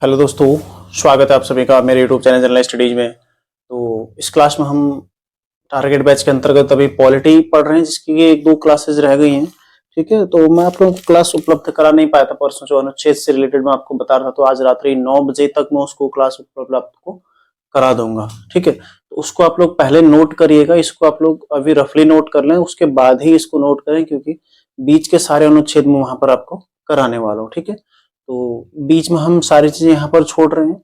Hello दोस्तों, स्वागत है आप सभी का मेरे यूट्यूब चैनल जनरल स्टडीज में। तो इस क्लास में हम टारगेट बैच के अंतर्गत अभी पॉलिटी पढ़ रहे हैं, जिसकी एक दो क्लासेस रह गई हैं। ठीक है, तो मैं आप लोगों को क्लास उपलब्ध करा नहीं पाया था परसों, जो अनुच्छेद से रिलेटेड मैं आपको बता रहा था। तो आज रात्रि 9 बजे तक मैं उसको क्लास उपलब्ध आपको करा दूंगा। ठीक है, तो उसको आप लोग पहले नोट करिएगा। इसको आप लोग अभी रफली नोट कर लें, उसके बाद ही इसको नोट करें, क्योंकि बीच के सारे अनुच्छेद में वहां पर आपको कराने वाला हूँ। ठीक है, तो बीच में हम सारी चीजें यहाँ पर छोड़ रहे हैं,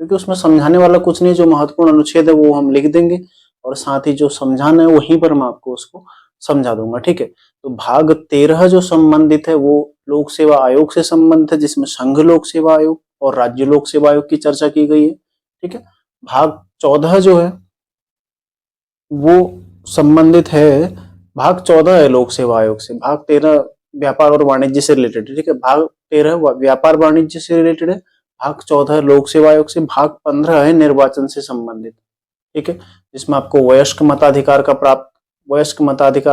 क्योंकि उसमें समझाने वाला कुछ नहीं। जो महत्वपूर्ण अनुच्छेद है वो हम लिख देंगे, और साथ ही जो समझाना है वहीं पर मैं आपको उसको समझा दूंगा। ठीक है, तो भाग 13 जो संबंधित है वो लोक सेवा आयोग से संबंधित है, जिसमें संघ लोक सेवा आयोग और राज्य लोक सेवा आयोग की चर्चा की गई है। ठीक है, भाग 14 जो है वो संबंधित है, भाग 14 है लोक सेवा आयोग से, भाग 13 व्यापार और वाणिज्य से रिलेटेड है। ठीक है, भाग 13 व्यापार वाणिज्य से रिलेटेड है, भाग 14 लोक सेवा आयोग से, भाग 15 है निर्वाचन से संबंधित। ठीक है, जिसमें आपको वयस्क मताधिकार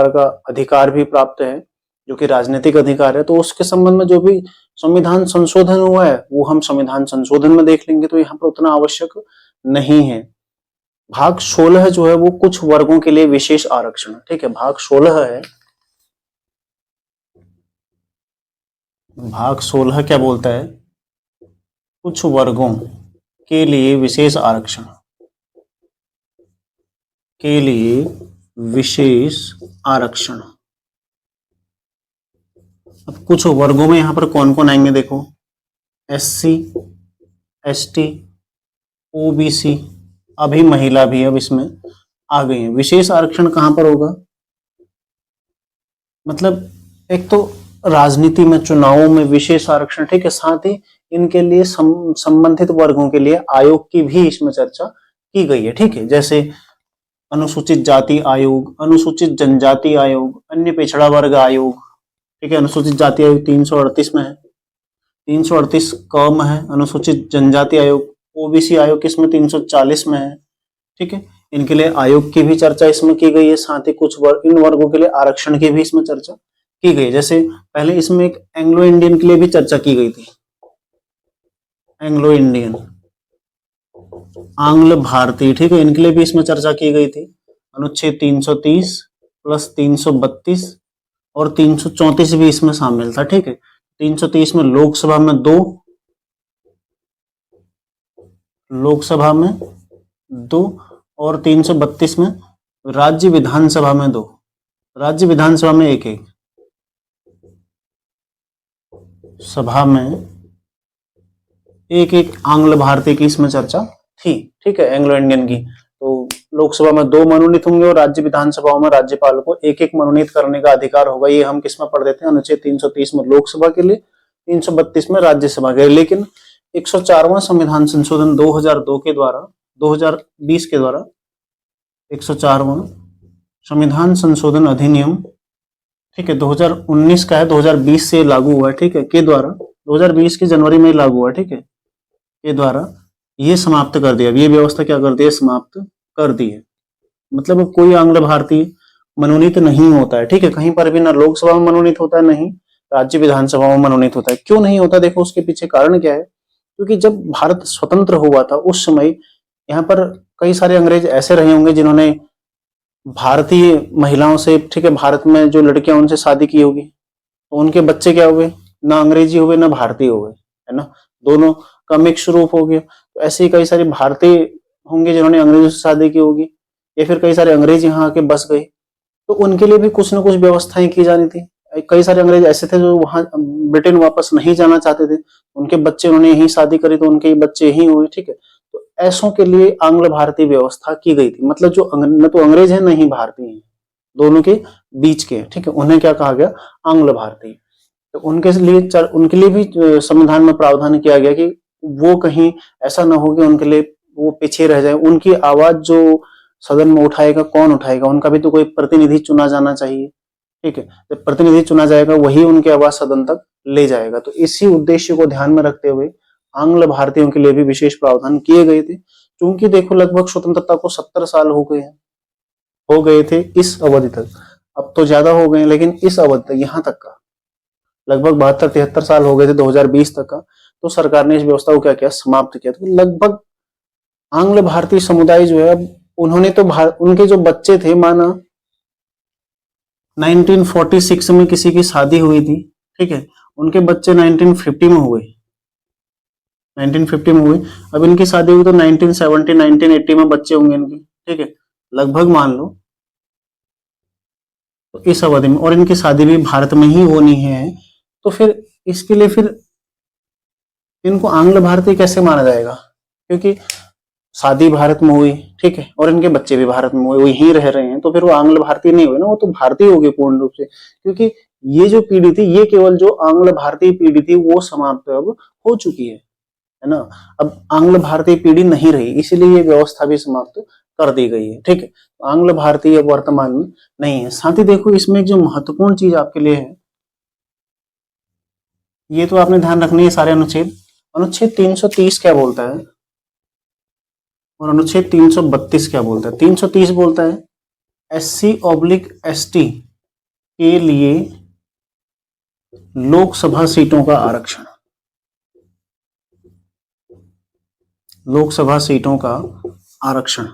का अधिकार भी प्राप्त है, जो कि राजनीतिक अधिकार है। तो उसके संबंध में जो भी संविधान संशोधन हुआ है वो हम संविधान संशोधन में देख लेंगे, तो यहाँ पर उतना आवश्यक नहीं है। भाग 16 जो है वो कुछ वर्गों के लिए विशेष आरक्षण। ठीक है, भाग 16 है, भाग 16 क्या बोलता है? कुछ वर्गों के लिए विशेष आरक्षण, के लिए विशेष आरक्षण। अब कुछ वर्गों में यहां पर कौन कौन आएंगे देखो, SC, ST, OBC, अभी महिला भी अब इसमें आ गई है। विशेष आरक्षण कहां पर होगा? मतलब एक तो राजनीति में, चुनावों में विशेष आरक्षण। ठीक है, साथ ही इनके लिए संबंधित वर्गों के लिए आयोग की भी इसमें चर्चा की गई है। ठीक है, जैसे अनुसूचित जाति आयोग, अनुसूचित जनजाति आयोग, अन्य पिछड़ा वर्ग आयोग। ठीक है, अनुसूचित जाति आयोग 338 में है, 338 क में है। अनुसूचित जनजाति आयोग OBC आयोग किसमें 340 में है। ठीक है, इनके लिए आयोग की भी चर्चा इसमें की गई है। साथ ही कुछ इन वर्गों के लिए आरक्षण की भी इसमें चर्चा की गई। जैसे पहले इसमें एक एंग्लो इंडियन के लिए भी चर्चा की गई थी, एंग्लो इंडियन, आंग्ल भारतीय। ठीक है, इनके लिए भी इसमें चर्चा की गई थी। अनुच्छेद 330 प्लस 332 और 334 भी इसमें शामिल था। ठीक है, 330 में लोकसभा में 2, लोकसभा में 2 और 332 में राज्य विधानसभा में 2, राज्य विधानसभा में एक एक सभा में एक एक आंग्ल भारतीय की इसमें चर्चा थी। ठीक है, एंग्लो इंडियन की। तो लोकसभा में 2 मनोनीत होंगे और राज्य विधानसभाओं में राज्यपाल को एक एक मनोनीत करने का अधिकार होगा। ये हम किसमें पढ़ देते हैं? अनुच्छेद 330 में लोकसभा के लिए, 332 में राज्यसभा के लिए। लेकिन 104वां संविधान संशोधन 2002 के द्वारा, 2020 के द्वारा 104वां संविधान संशोधन अधिनियम, ठीक है, 2019 का है, 2020 से लागू हुआ है। ठीक है, के द्वारा 2020 की जनवरी में लागू हुआ। ठीक है, के द्वारा ये समाप्त कर दिया, ये व्यवस्था क्या कर दी है? समाप्त कर दी है। मतलब अब कोई आंग्ल भारतीय मनोनीत नहीं होता है। ठीक है, कहीं पर भी ना लोकसभा में मनोनीत होता है, नहीं राज्य विधानसभा में मनोनीत होता है। क्यों नहीं होता? देखो उसके पीछे कारण क्या है। क्योंकि जब भारत स्वतंत्र हुआ था उस समय यहाँ पर कई सारे अंग्रेज ऐसे रहे होंगे जिन्होंने भारतीय महिलाओं से, ठीक है, भारत में जो लड़कियां उनसे शादी की होगी, तो उनके बच्चे क्या हुए? ना अंग्रेजी हुए ना भारतीय हुए, है ना, दोनों का मिक्स रूप हो गया। तो ऐसे ही कई सारे भारतीय होंगे जिन्होंने अंग्रेजों से शादी की होगी, या फिर कई सारे अंग्रेज यहाँ आके बस गए, तो उनके लिए भी कुछ ना कुछ व्यवस्थाएं की जानी थी। कई सारे अंग्रेज ऐसे थे जो वहां ब्रिटेन वापस नहीं जाना चाहते थे, उनके बच्चे, उन्होंने यही शादी करी तो उनके बच्चे यही हुए। ठीक है, तो ऐसों के लिए आंग्ल भारतीय व्यवस्था की गई थी। मतलब जो न तो अंग्रेज है न ही भारतीय है, दोनों के बीच के। ठीक है, उन्हें क्या कहा गया? आंग्ल भारतीय। तो उनके लिए भी संविधान में प्रावधान किया गया कि वो कहीं ऐसा ना हो कि उनके लिए वो पीछे रह जाए। उनकी आवाज जो सदन में उठाएगा, कौन उठाएगा? उनका भी तो कोई प्रतिनिधि चुना जाना चाहिए। ठीक है, जब प्रतिनिधि चुना जाएगा वही उनकी आवाज सदन तक ले जाएगा। तो इसी उद्देश्य को ध्यान में रखते हुए आंग्ल भारतीयों के लिए भी विशेष प्रावधान किए गए थे। क्योंकि देखो लगभग स्वतंत्रता को 70 साल हो गए थे इस अवधि तक। अब तो ज्यादा हो गए, लेकिन इस अवधि तक, यहाँ तक का लगभग 72-73 साल हो गए थे 2020 तक का। तो सरकार ने इस व्यवस्था को क्या किया, समाप्त किया। तो लगभग आंग्ल भारतीय समुदाय जो है, अब उन्होंने तो उनके जो बच्चे थे, माना 1946 में किसी की शादी हुई थी, ठीक है, उनके बच्चे 1950 में हुए, 1950 में हुए। अब इनकी शादी हुई तो 1970 1980 में बच्चे होंगे इनके, ठीक है, लगभग मान लो। तो इस अवधि में, और इनकी शादी भी भारत में ही होनी है, तो फिर इसके लिए फिर इनको आंग्ल भारतीय कैसे माना जाएगा? क्योंकि शादी भारत में हुई, ठीक है, और इनके बच्चे भी भारत में हुए, वो यहीं रह रहे हैं, तो फिर वो आंग्ल भारतीय नहीं हुए ना, वो तो भारतीय हो गए पूर्ण रूप से। क्योंकि ये जो पीढ़ी थी, ये केवल जो आंग्ल भारतीय पीढ़ी थी वो समाप्त अब हो चुकी है ना। अब आंग्ल भारतीय पीढ़ी नहीं रही, इसीलिए ये व्यवस्था भी समाप्त कर दी गई है, ठीक है। तो आंग्ल भारतीय अब वर्तमान में नहीं है। साथ ही देखो, इसमें एक जो महत्वपूर्ण चीज आपके लिए है, ये तो आपने ध्यान रखनी है सारे अनुच्छेद। अनुच्छेद 330 क्या बोलता है और अनुच्छेद 332 क्या बोलता है? 330 बोलता है SC/ST के लिए लोकसभा सीटों का आरक्षण, लोकसभा सीटों का आरक्षण,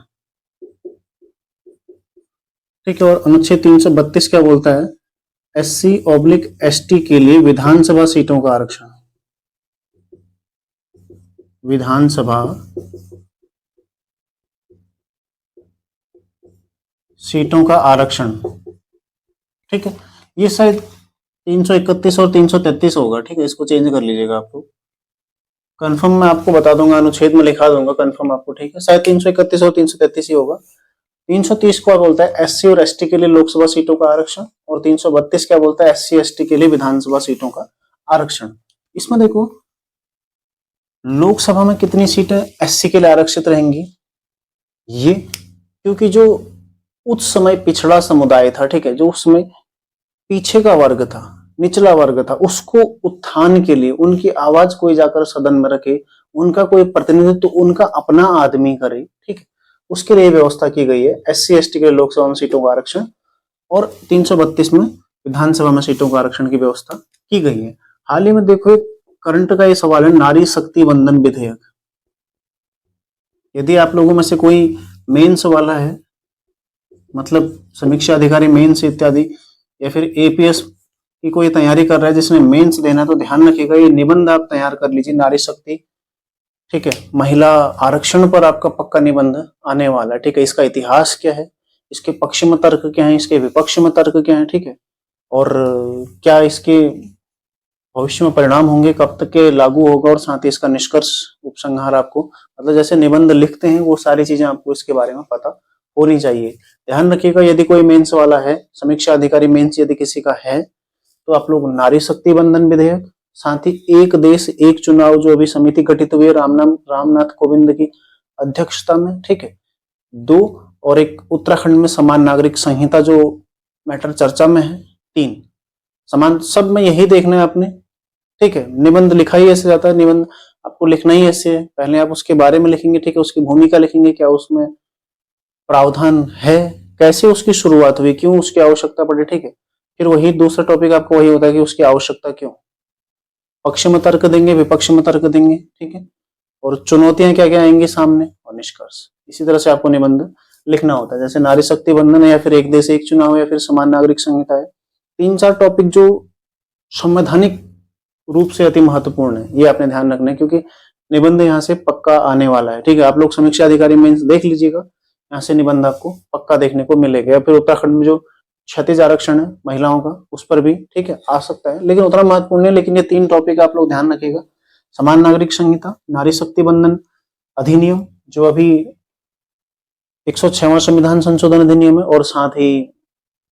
ठीक है। और अनुच्छेद 332 क्या बोलता है? SC/ST के लिए विधानसभा सीटों का आरक्षण, विधानसभा सीटों का आरक्षण, ठीक है। ये शायद 331 और 333 होगा, ठीक है, इसको चेंज कर लीजिएगा आप लोग। कंफर्म मैं आपको बता दूंगा, अनुच्छेद में लिखा दूंगा कंफर्म आपको, ठीक है। शायद 331 और 333 ही होगा। 330 क्या बोलता है? SC और ST के लिए लोकसभा सीटों का आरक्षण, और 332 क्या बोलता है? SC/ST के लिए विधानसभा सीटों का आरक्षण। इसमें देखो, लोकसभा में कितनी सीटें SC के लिए आरक्षित रहेंगी? ये क्योंकि जो उस समय पिछड़ा समुदाय था, ठीक है, जो उस समय पीछे का वर्ग था, निचला वर्ग था, उसको उत्थान के लिए, उनकी आवाज कोई जाकर सदन में रखे, उनका कोई प्रतिनिधित्व, उनका अपना आदमी करे, ठीक है, उसके लिए व्यवस्था की गई है। SC/ST के लिए लोकसभा में सीटों का आरक्षण, और 332 में विधानसभा में सीटों का आरक्षण की व्यवस्था की गई है। हाल ही में देखो, एक करंट का ये सवाल है, नारी शक्ति बंधन विधेयक। यदि आप लोगों में से कोई मेंस वाला है, मतलब समीक्षा अधिकारी मेंस इत्यादि, या फिर APS की कोई तैयारी कर रहा है जिसने मेंस देना, तो ध्यान रखिएगा, ये निबंध आप तैयार कर लीजिए, नारी शक्ति, ठीक है, महिला आरक्षण पर आपका पक्का निबंध आने वाला है, ठीक है। इसका इतिहास क्या है, इसके पक्ष में तर्क क्या है, इसके विपक्ष में तर्क क्या है, ठीक है, और क्या इसके भविष्य में परिणाम होंगे, कब तक के लागू होगा, और साथ ही इसका निष्कर्ष, उपसंहार आपको, मतलब जैसे निबंध लिखते हैं वो सारी चीजें आपको इसके बारे में पता होनी चाहिए। ध्यान रखिएगा, यदि कोई मेंस वाला है, समीक्षा अधिकारी मेंस यदि किसी का है, तो आप लोग नारी शक्ति बंधन विधेयक, साथ ही एक देश एक चुनाव जो अभी समिति गठित हुई है रामनाथ कोविंद की अध्यक्षता में, ठीक है, 2, और एक उत्तराखंड में समान नागरिक संहिता जो मैटर चर्चा में है, 3। समान, सब में यही देखना है आपने, ठीक है। निबंध लिखा ही ऐसे जाता है, निबंध आपको लिखना ही ऐसे है, पहले आप उसके बारे में लिखेंगे, ठीक है, उसकी भूमिका लिखेंगे, क्या उसमें प्रावधान है, कैसे उसकी शुरुआत हुई, क्यों उसकी आवश्यकता पड़ी, ठीक है। फिर वही दूसरा टॉपिक आपको वही होता है कि उसकी आवश्यकता क्यों, पक्ष में तर्क देंगे, विपक्ष में तर्क देंगे, ठीक है, और चुनौतियां क्या क्या आएंगी सामने, और निष्कर्ष। इसी तरह से आपको निबंध लिखना होता है, जैसे नारी शक्ति बंधन है, या फिर एक देश एक चुनाव, या फिर समान नागरिक संहिता है। 3-4 टॉपिक जो संवैधानिक रूप से अति महत्वपूर्ण है, ये आपने ध्यान रखना है, क्योंकि निबंध यहाँ से पक्का आने वाला है, ठीक है। आप लोग समीक्षा अधिकारी में देख लीजिएगा, यहाँ से निबंध आपको पक्का देखने को मिलेगा। या फिर उत्तराखंड में जो क्षतिज आरक्षण है महिलाओं का, उस पर भी, ठीक है, आ सकता है, लेकिन उतना महत्वपूर्ण है। लेकिन ये 3 टॉपिक आप लोग ध्यान रखिएगा, समान नागरिक संहिता, नारी शक्ति बंधन अधिनियम जो अभी 106वां संविधान संशोधन अधिनियम है, और साथ ही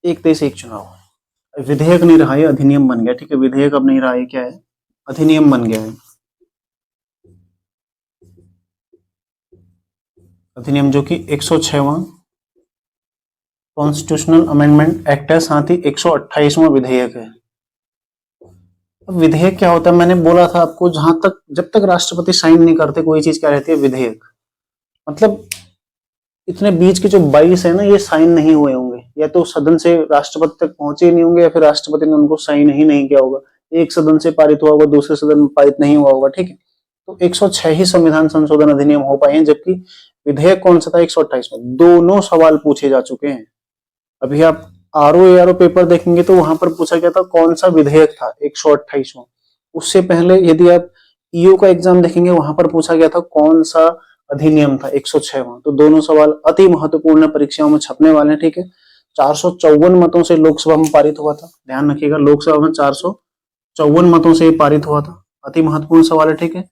एक देश एक चुनाव। विधेयक नहीं रहा, ये अधिनियम बन गया, ठीक है, विधेयक अब नहीं रहा, ये क्या है, अधिनियम बन गया है। अधिनियम जो कि 106वां कॉन्स्टिट्यूशनल अमेंडमेंट एक्ट है, साथ ही 128वां विधेयक है। अब विधेयक क्या होता है, मैंने बोला था आपको, जहां तक, जब तक राष्ट्रपति साइन नहीं करते कोई चीज, क्या रहती है, विधेयक। मतलब इतने बीच के जो 22 है ना, ये साइन नहीं हुए होंगे, या तो सदन से राष्ट्रपति तक पहुंचे ही नहीं होंगे, या फिर राष्ट्रपति ने उनको साइन ही नहीं किया होगा, एक सदन से पारित हुआ होगा, दूसरे सदन में पारित नहीं हुआ होगा, ठीक है। तो 106 ही संविधान संशोधन अधिनियम हो पाए हैं, जबकि विधेयक कौन सा था 128 में। दोनों सवाल पूछे जा चुके हैं। अभी आप आरओ पेपर देखेंगे तो वहां पर पूछा गया था कौन सा विधेयक था 128वां। उससे पहले यदि आप ईओ का एग्जाम देखेंगे वहां पर पूछा गया था कौन सा अधिनियम था 106वां। तो दोनों सवाल अति महत्वपूर्ण परीक्षाओं में छपने वाले हैं, ठीक है। 454 मतों से लोकसभा में पारित हुआ था, ध्यान रखिएगा, लोकसभा में 454 मतों से पारित हुआ था। अति महत्वपूर्ण सवाल है, ठीक है।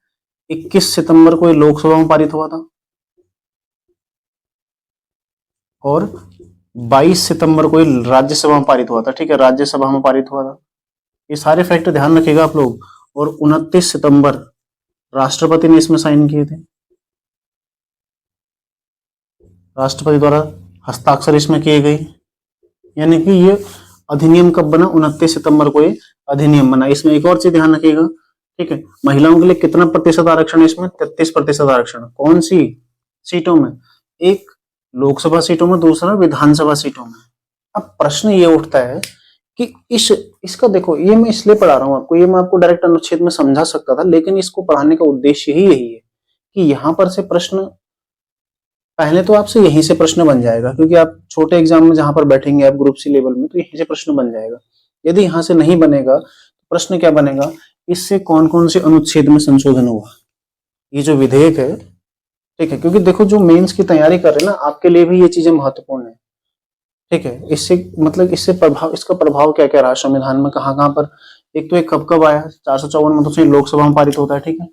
21 सितंबर को लोकसभा में पारित हुआ था और 22 सितंबर को राज्यसभा में पारित हुआ था, ठीक है, राज्यसभा में पारित हुआ था। ये सारे फैक्टर ध्यान रखिएगा आप लोग। और 29 सितंबर राष्ट्रपति ने इसमें साइन किए थे, राष्ट्रपति द्वारा हस्ताक्षर इसमें किए गए। यानी कि ये अधिनियम कब बना, 29 सितंबर को ये अधिनियम बना। इसमें एक और चीज ध्यान रखिएगा, ठीक है, महिलाओं के लिए कितना प्रतिशत आरक्षण है इसमें, 33% आरक्षण। कौन सी सीटों में, एक लोकसभा सीटों में, दूसरा विधानसभा सीटों में। अब प्रश्न ये उठता है कि इसका देखो, ये मैं इसलिए पढ़ा रहा हूं आपको, ये मैं आपको डायरेक्ट अनुच्छेद में समझा सकता था, लेकिन इसको पढ़ाने का उद्देश्य ही यही है कि यहां पर से प्रश्न, पहले तो आपसे यहीं से प्रश्न बन जाएगा, क्योंकि आप छोटे एग्जाम में जहां पर बैठेंगे आप ग्रुप सी लेवल में, तो यहीं से प्रश्न बन जाएगा। यदि यहां से नहीं बनेगा तो प्रश्न क्या बनेगा, इससे कौन कौन से अनुच्छेद में संशोधन हुआ, ये जो विधेयक है, ठीक है। क्योंकि देखो जो मेंस की तैयारी कर रहे हैं ना, आपके लिए भी ये चीजें महत्वपूर्ण है, ठीक है। इससे मतलब इससे प्रभाव, इसका प्रभाव क्या क्या रहा संविधान में, कहां कहां पर। एक तो एक कब कब आया, 454 मतों से लोकसभा में पारित होता है, ठीक है,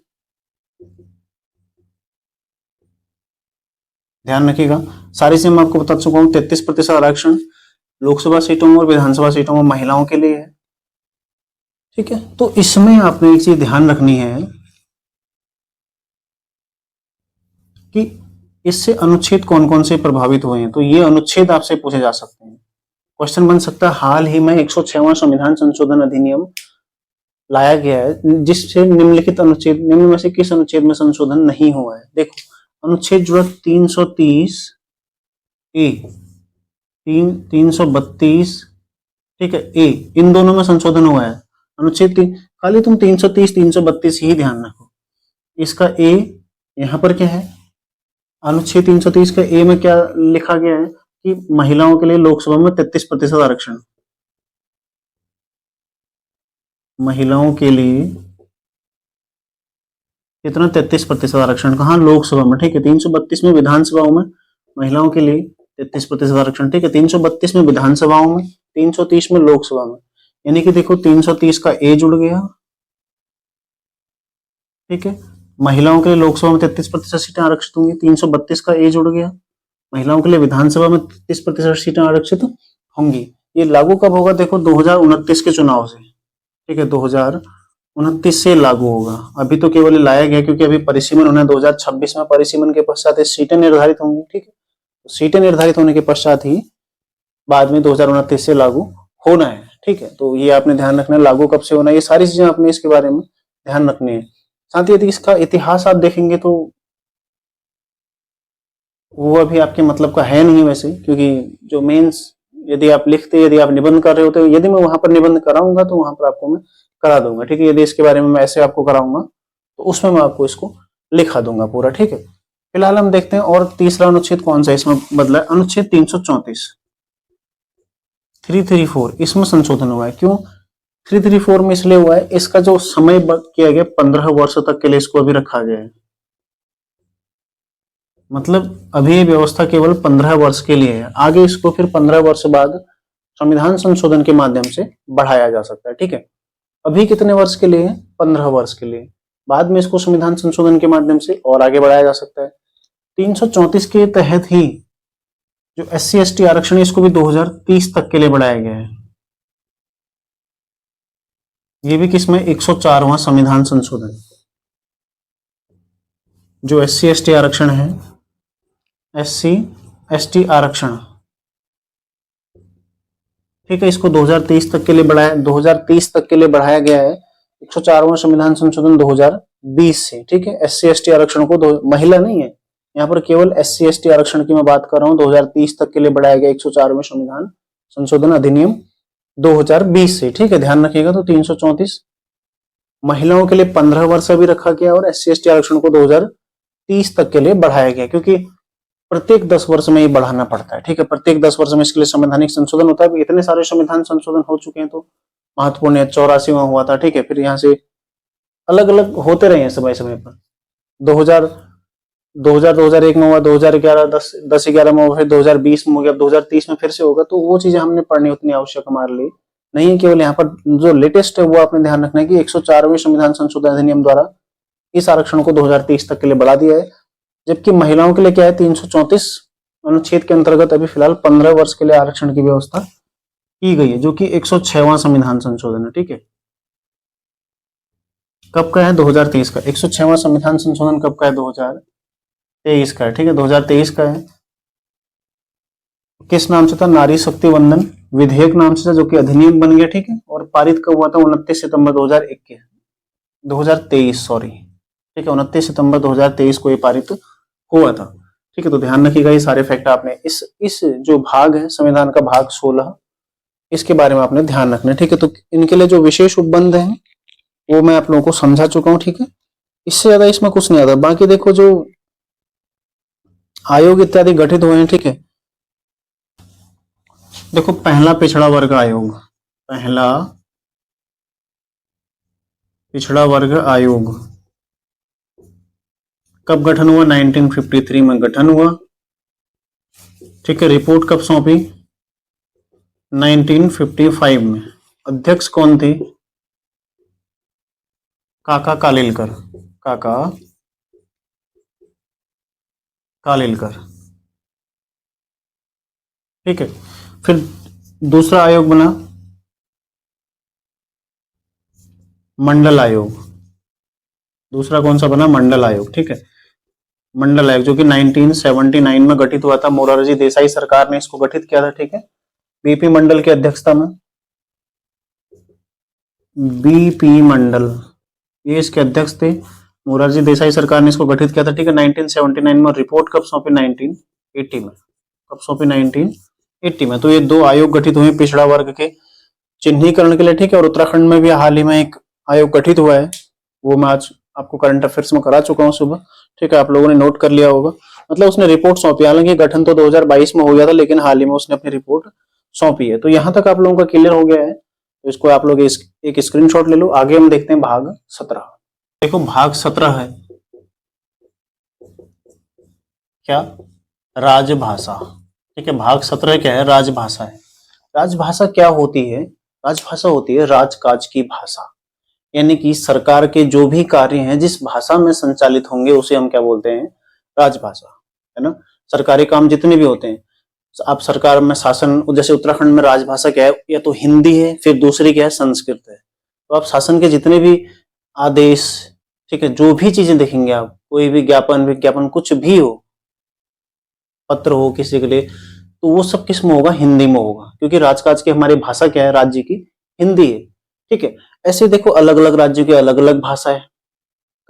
ध्यान रखिएगा। सारी से मैं आपको बता चुका हूं, 33% आरक्षण लोकसभा सीटों में और विधानसभा सीटों में महिलाओं के लिए है, ठीक है। तो इसमें आपने एक चीज ध्यान रखनी है कि इससे अनुच्छेद कौन कौन से प्रभावित हुए हैं। तो ये अनुच्छेद आपसे पूछे जा सकते हैं। क्वेश्चन बन सकता है, हाल ही में 106वां संविधान संशोधन अधिनियम लाया गया है, जिससे निम्नलिखित अनुच्छेद, निम्न में से किस अनुच्छेद में संशोधन नहीं हुआ है। देखो अनुच्छेद जुड़ा 330 ए, 332, ठीक है, ए, इन दोनों में संशोधन हुआ है। अनुच्छेद खाली तुम 330 332 ही ध्यान रखो। इसका ए यहां पर क्या है, अनुच्छेद 330 का ए में क्या लिखा गया है कि महिलाओं के लिए लोकसभा में 33% आरक्षण, महिलाओं के लिए कितना, 33% आरक्षण, कहां, लोकसभा में, ठीक है। 332 में विधानसभाओं में महिलाओं के लिए 33% आरक्षण, ठीक है। 332 में विधानसभाओं में, 330 में लोकसभा में। यानी कि देखो 330 का ए जुड़ गया, ठीक है, महिलाओं के लिए लोकसभा में 33% सीटें आरक्षित होंगी। 332 का ए जुड़ गया, महिलाओं के लिए विधानसभा में 33% सीटें आरक्षित होंगी। ये लागू कब होगा, देखो 2029 के चुनाव से, ठीक है, 2029 से लागू होगा। अभी तो केवल लाया गया क्योंकि अभी परिसीमन होना है 2026 में, परिसीमन के पश्चात सीटें निर्धारित होंगी, ठीक है। सीटें निर्धारित होने के पश्चात ही बाद में 2029 से लागू होना है, ठीक है। तो ये आपने ध्यान रखना है, लागू कब से होना है, ये सारी चीजें आपने इसके बारे में ध्यान रखनी है। साथ ही यदि इसका इतिहास आप देखेंगे तो वो अभी आपके मतलब का है नहीं वैसे, क्योंकि जो मेंस यदि आप लिखते, यदि आप निबंध कर रहे होते, यदि मैं वहां पर निबंध कराऊंगा तो वहां पर आपको मैं करा दूंगा, ठीक है। यदि इसके बारे में मैं ऐसे आपको कराऊंगा तो उसमें मैं आपको इसको लिखा दूंगा पूरा, ठीक है। फिलहाल हम देखते हैं और तीसरा अनुच्छेद कौन सा इसमें बदला है, अनुच्छेद 334 334, इसमें संशोधन हुआ है। क्यों 334 में इसलिए हुआ है, इसका जो समय किया गया 15 वर्ष तक के लिए इसको अभी रखा गया है। मतलब अभी ये व्यवस्था केवल 15 वर्ष के लिए है, आगे इसको फिर 15 वर्ष बाद संविधान संशोधन के माध्यम से बढ़ाया जा सकता है, ठीक है। अभी कितने वर्ष के लिए, 15 वर्ष के लिए, बाद में इसको संविधान संशोधन के माध्यम से और आगे बढ़ाया जा सकता है। 334 के तहत ही जो SC ST आरक्षण है इसको भी 2030 तक के लिए बढ़ाया गया है। ये भी किसमें, 104वां संविधान संशोधन। जो SC ST आरक्षण है, SC ST आरक्षण, ठीक है, इसको 2030 तक के लिए बढ़ाया, 2030 तक के लिए बढ़ाया गया है। 104वां संविधान संशोधन 2020 से, ठीक है। SC ST आरक्षण को महिला नहीं है यहाँ पर, केवल SC ST आरक्षण की मैं बात कर रहा हूँ। 2030 तक के लिए बढ़ाया गया 104वें संविधान संशोधन अधिनियम 2020 से, ठीक है, ध्यान रखिएगा। तो 334 महिलाओं के लिए 15 वर्ष अभी रखा गया और SC/ST आरक्षण को 2030 तक के लिए बढ़ाया गया, क्योंकि प्रत्येक 10 वर्ष में ये बढ़ाना पड़ता है। ठीक है, प्रत्येक 10 वर्ष में इसके लिए संवैधानिक संशोधन होता है। इतने सारे संविधान संशोधन हो चुके हैं, तो महत्वपूर्ण है 84वां हुआ था। ठीक है, फिर यहाँ से अलग अलग होते रहे हैं समय समय पर। 2000 2001 में हुआ, 2011 10-11 में हुआ, फिर 2020 में हो गया, 2030 में फिर से होगा। तो वो चीजें हमने पढ़नी उतनी आवश्यक हमारे लिए नहीं है। केवल यहाँ पर जो लेटेस्ट है वो आपने ध्यान रखना है कि 104वें संविधान संशोधन अधिनियम द्वारा इस आरक्षण को 2030 तक के लिए बढ़ा दिया है। जबकि महिलाओं के लिए क्या है, 334 अनुच्छेद के अंतर्गत अभी फिलहाल 15 वर्ष के लिए आरक्षण की व्यवस्था की गई है, जो कि 106वां संविधान संशोधन है। ठीक है, कब का है, 2023 का। 106वां संविधान संशोधन कब का है, 2023 का है। ठीक है, 2023 का है। किस नाम से था, नारी शक्ति वंदन विधेयक नाम से था, जो कि अधिनियम बन गया। ठीक है, और पारित कब हुआ था, 29 सितंबर 2023 सॉरी। ठीक है, 29 सितंबर 2023 को ये पारित हुआ था। ठीक है, तो ध्यान रखिएगा ये सारे फैक्ट आपने इस जो भाग है संविधान का भाग 16 इसके बारे में आपने ध्यान रखना है। ठीक है, तो इनके लिए जो विशेष उपबंध है वो मैं आप लोगों को समझा चुका हूं। ठीक है, इससे ज्यादा इसमें कुछ नहीं आता। बाकी देखो जो आयोग इत्यादि गठित हुए हैं, ठीक है, देखो पहला पिछड़ा वर्ग आयोग, पहला पिछड़ा वर्ग आयोग कब गठन हुआ, 1953 में गठन हुआ। ठीक है, रिपोर्ट कब सौंपी, 1955 में। अध्यक्ष कौन थे, काका कालेलकर, काका कालेलकर। ठीक है, फिर दूसरा आयोग बना मंडल आयोग। दूसरा कौन सा बना, मंडल आयोग। ठीक है, मंडल आयोग जो कि 1979 में गठित हुआ था। मोरारजी देसाई सरकार ने इसको गठित किया था। ठीक है, बीपी मंडल की अध्यक्षता में, बीपी मंडल ये इसके अध्यक्ष थे। मोरारजी देसाई सरकार ने इसको गठित किया था। ठीक है, 1979 में। रिपोर्ट कब सौंपी, 1980 में। कब सौंपी, 1980 में। तो ये दो आयोग गठित हुए पिछड़ा वर्ग के चिन्हीकरण के लिए। ठीक है, और उत्तराखंड में भी हाल ही में एक आयोग गठित हुआ है, वो मैं आज आपको करंट अफेयर्स में करा चुका हूँ सुबह। ठीक है, आप लोगों ने नोट कर लिया होगा। मतलब उसने रिपोर्ट सौंपी, हालांकि गठन तो 2022 में हो गया था, लेकिन हाल ही में उसने अपनी रिपोर्ट सौंपी है। तो यहां तक आप लोगों का क्लियर हो गया है, तो इसको आप लोग एक स्क्रीनशॉट ले लो। आगे हम देखते हैं भाग 17। देखो भाग 17 है क्या, राजभाषा। ठीक है, भाग 17 क्या है, राजभाषा है। राजभाषा क्या होती है, राजभाषा होती है राजकाज की भाषा, यानी कि सरकार के जो भी कार्य हैं जिस भाषा में संचालित होंगे उसे हम क्या बोलते हैं, राजभाषा, है ना। सरकारी काम जितने भी होते हैं, आप सरकार में शासन, जैसे उत्तराखंड में राजभाषा क्या है, या तो हिंदी है, फिर दूसरी क्या है, संस्कृत है। तो आप शासन के जितने भी आदेश, ठीक है, जो भी चीजें देखेंगे आप, कोई भी ज्ञापन विज्ञापन कुछ भी हो, पत्र हो किसी के लिए, तो वो सब किस में होगा, हिंदी में होगा, क्योंकि राजकाज की हमारी भाषा क्या है, राज्य की हिंदी है। ठीक है, ऐसे देखो अलग अलग राज्यों की अलग अलग भाषा है।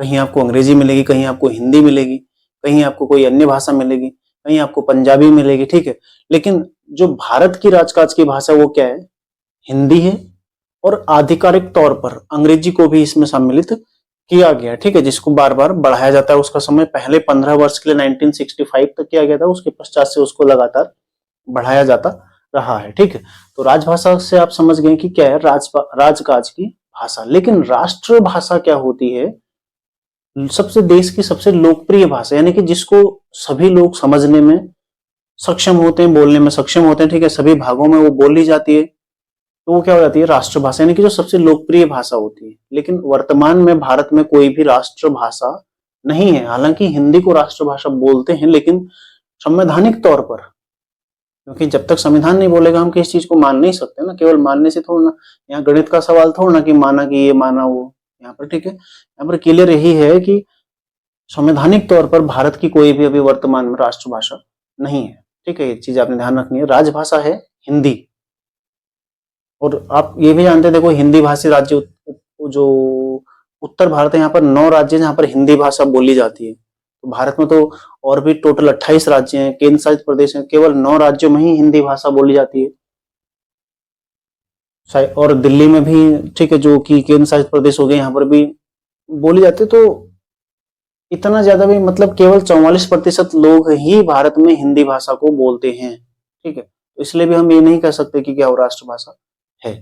कहीं आपको अंग्रेजी मिलेगी, कहीं आपको हिंदी मिलेगी, कहीं आपको कोई अन्य भाषा मिलेगी, कहीं आपको पंजाबी मिलेगी। ठीक है, लेकिन जो भारत की राजकाज की भाषा वो क्या है, हिंदी है। और आधिकारिक तौर पर अंग्रेजी को भी इसमें सम्मिलित किया गया। ठीक है, जिसको बार बार बढ़ाया जाता है। उसका समय पहले 15 वर्ष के लिए 1965 तक किया गया था, उसके पश्चात से उसको लगातार बढ़ाया जाता रहा है। ठीक है, तो राजभाषा से आप समझ गए कि क्या है, राजकाज की भाषा। लेकिन राष्ट्र भाषा क्या होती है, सबसे देश की सबसे लोकप्रिय भाषा, यानी कि जिसको सभी लोग समझने में सक्षम होते हैं, बोलने में सक्षम होते हैं। ठीक है, सभी भागों में वो बोली जाती है, तो वो क्या हो जाती है, राष्ट्रभाषा, यानी कि जो सबसे लोकप्रिय भाषा होती है। लेकिन वर्तमान में भारत में कोई भी राष्ट्रभाषा नहीं है। हालांकि हिंदी को राष्ट्रभाषा बोलते हैं, लेकिन संवैधानिक तौर पर, क्योंकि जब तक संविधान नहीं बोलेगा हम किसी चीज को मान नहीं सकते ना। केवल मानने से थोड़ा ना, यहाँ गणित का सवाल थोड़ा ना कि माना कि ये माना वो, यहाँ पर ठीक है, यहाँ पर क्लियर यही है कि संवैधानिक तौर पर भारत की कोई भी अभी वर्तमान में राष्ट्रभाषा नहीं है। ठीक है, ये चीज आपने ध्यान रखनी है। राजभाषा है हिंदी। और आप ये भी जानते हैं, देखो हिंदी भाषी राज्य जो उत्तर भारत है, यहाँ पर 9 राज्य जहाँ पर हिंदी भाषा बोली जाती है। तो भारत में तो और भी टोटल 28 राज्य हैं, केंद्र शासित प्रदेश हैं, केवल 9 राज्यों में ही हिंदी भाषा बोली जाती है। और दिल्ली में भी, ठीक है, जो कि केंद्र शासित प्रदेश हो गए, यहाँ पर भी बोली जाती है। तो इतना ज्यादा भी, मतलब केवल 44% लोग ही भारत में हिंदी भाषा को बोलते हैं, ठीक है। तो इसलिए भी हम ये नहीं कह सकते कि क्या वो राष्ट्रभाषा है।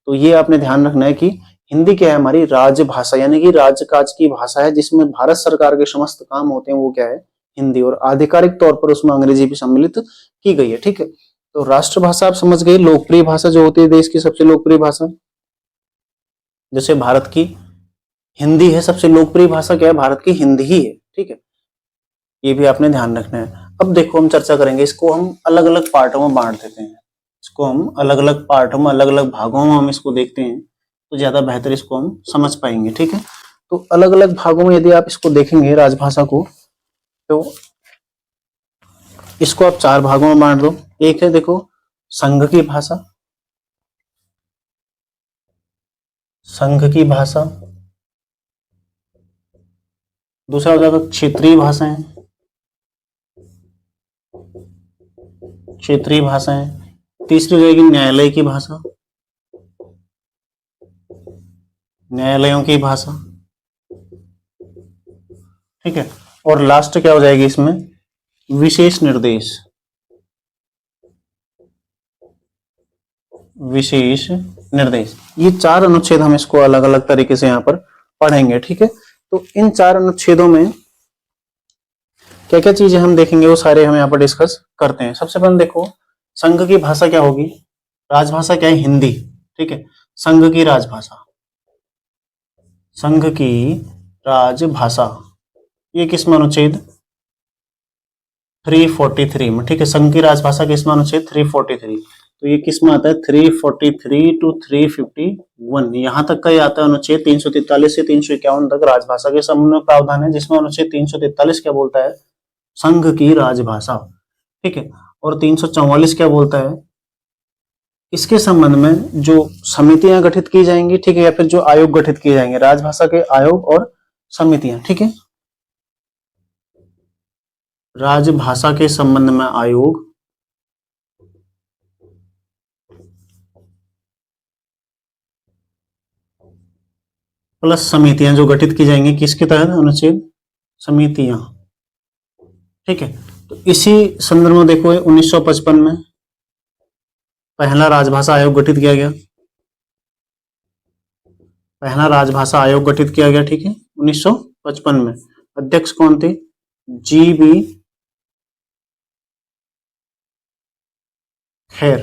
तो ये आपने ध्यान रखना है कि हिंदी क्या है, हमारी राजभाषा, यानी कि राजकाज की भाषा है, जिसमें भारत सरकार के समस्त काम होते हैं, वो क्या है, हिंदी। और आधिकारिक तौर पर उसमें अंग्रेजी भी सम्मिलित की गई है, ठीक है। तो राष्ट्रभाषा आप समझ गए। लोकप्रिय भाषा जो होती है देश की सबसे लोकप्रिय भाषा, जैसे भारत की हिंदी है, सबसे लोकप्रिय भाषा क्या है, भारत की हिंदी ही है, ठीक है। ये भी आपने ध्यान रखना है। अब देखो हम चर्चा करेंगे, इसको हम अलग अलग पार्टों में बांट देते हैं। इसको हम अलग अलग पार्टों में, अलग अलग भागों में हम इसको देखते हैं, तो ज्यादा बेहतर इसको हम समझ पाएंगे, ठीक है। तो अलग अलग भागों में यदि आप इसको देखेंगे राजभाषा को, तो इसको आप 4 भागों में बांट दो। एक है देखो संघ की भाषा, संघ की भाषा। दूसरा हो जाएगा क्षेत्रीय भाषाएं, क्षेत्रीय भाषाएं। तीसरी हो जाएगी न्यायालय की भाषा, न्यायालयों की भाषा, ठीक है। और लास्ट क्या हो जाएगी इसमें, विशेष निर्देश, विशेष निर्देश। ये 4 अनुच्छेद हम इसको अलग अलग तरीके से यहाँ पर पढ़ेंगे, ठीक है। तो इन 4 अनुच्छेदों में क्या क्या चीजें हम देखेंगे, वो सारे हम यहाँ पर डिस्कस करते हैं। सबसे पहले देखो संघ की भाषा क्या होगी, राजभाषा क्या है, हिंदी, ठीक है। संघ की राजभाषा, संघ की राजभाषा, ये किस में अनुच्छेद 343 में, ठीक है। संघ की राजभाषा किस में अनुच्छेद 343, तो ये किस में आता है 343 टू 351, यहां तक का ये आता है अनुच्छेद 343 से 351 तक राजभाषा के संबंध में प्रावधान है, जिसमें अनुच्छेद 343 क्या बोलता है, संघ की राजभाषा, ठीक है। और 344 क्या बोलता है, इसके संबंध में जो समितियां गठित की जाएंगी, ठीक है, या फिर जो आयोग गठित किए जाएंगे, राजभाषा के आयोग और समितियां, ठीक है। राजभाषा के संबंध में आयोग प्लस समितियां जो गठित की जाएंगी, किसके तहत, अनुच्छेद समितियां, ठीक है। तो इसी संदर्भ में देखो 1955 में पहला राजभाषा आयोग गठित किया गया, पहला राजभाषा आयोग गठित किया गया, ठीक है, 1955 में। अध्यक्ष कौन थे, GB खैर,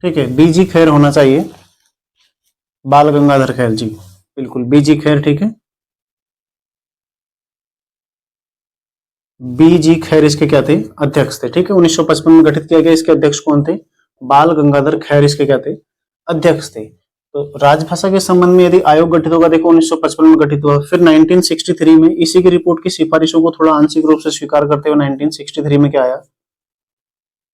ठीक है, BG खैर होना चाहिए, बाल गंगाधर खैर जी, बिल्कुल BG खैर, ठीक है। BG खैर इसके क्या थे, अध्यक्ष थे, ठीक है। 1955 में गठित किया गया, इसके अध्यक्ष कौन थे, बाल गंगाधर खैर इसके क्या थे, अध्यक्ष थे। तो राजभाषा के संबंध में यदि आयोग गठित होगा, देखो 1955 में गठित हुआ, फिर 1963 में इसी की रिपोर्ट की सिफारिशों को थोड़ा आंशिक रूप से स्वीकार करते हुए 1963 में क्या आया,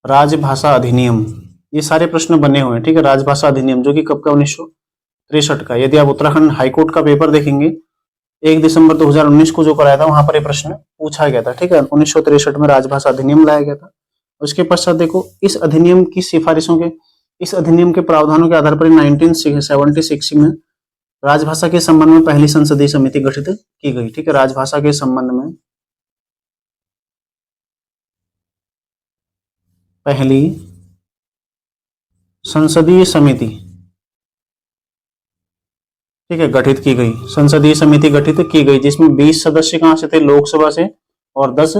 राजभाषा अधिनियम। ये सारे प्रश्न बने हुए हैं, ठीक है। राजभाषा अधिनियम जो कि कब का, 1963 का। यदि आप उत्तराखंड हाईकोर्ट का पेपर देखेंगे 1 दिसंबर 2019 को जो कराया था, वहां पर ये प्रश्न पूछा गया था, ठीक है। 1963 में राजभाषा अधिनियम लाया गया था। उसके पश्चात देखो इस अधिनियम की सिफारिशों के, इस अधिनियम के प्रावधानों के आधार पर 1976 में राजभाषा के संबंध में पहली संसदीय समिति गठित की गई, ठीक है। राजभाषा के संबंध में पहली संसदीय समिति, ठीक है, गठित की गई, संसदीय समिति गठित की गई, जिसमें 20 सदस्य कहां से थे, लोकसभा से, और 10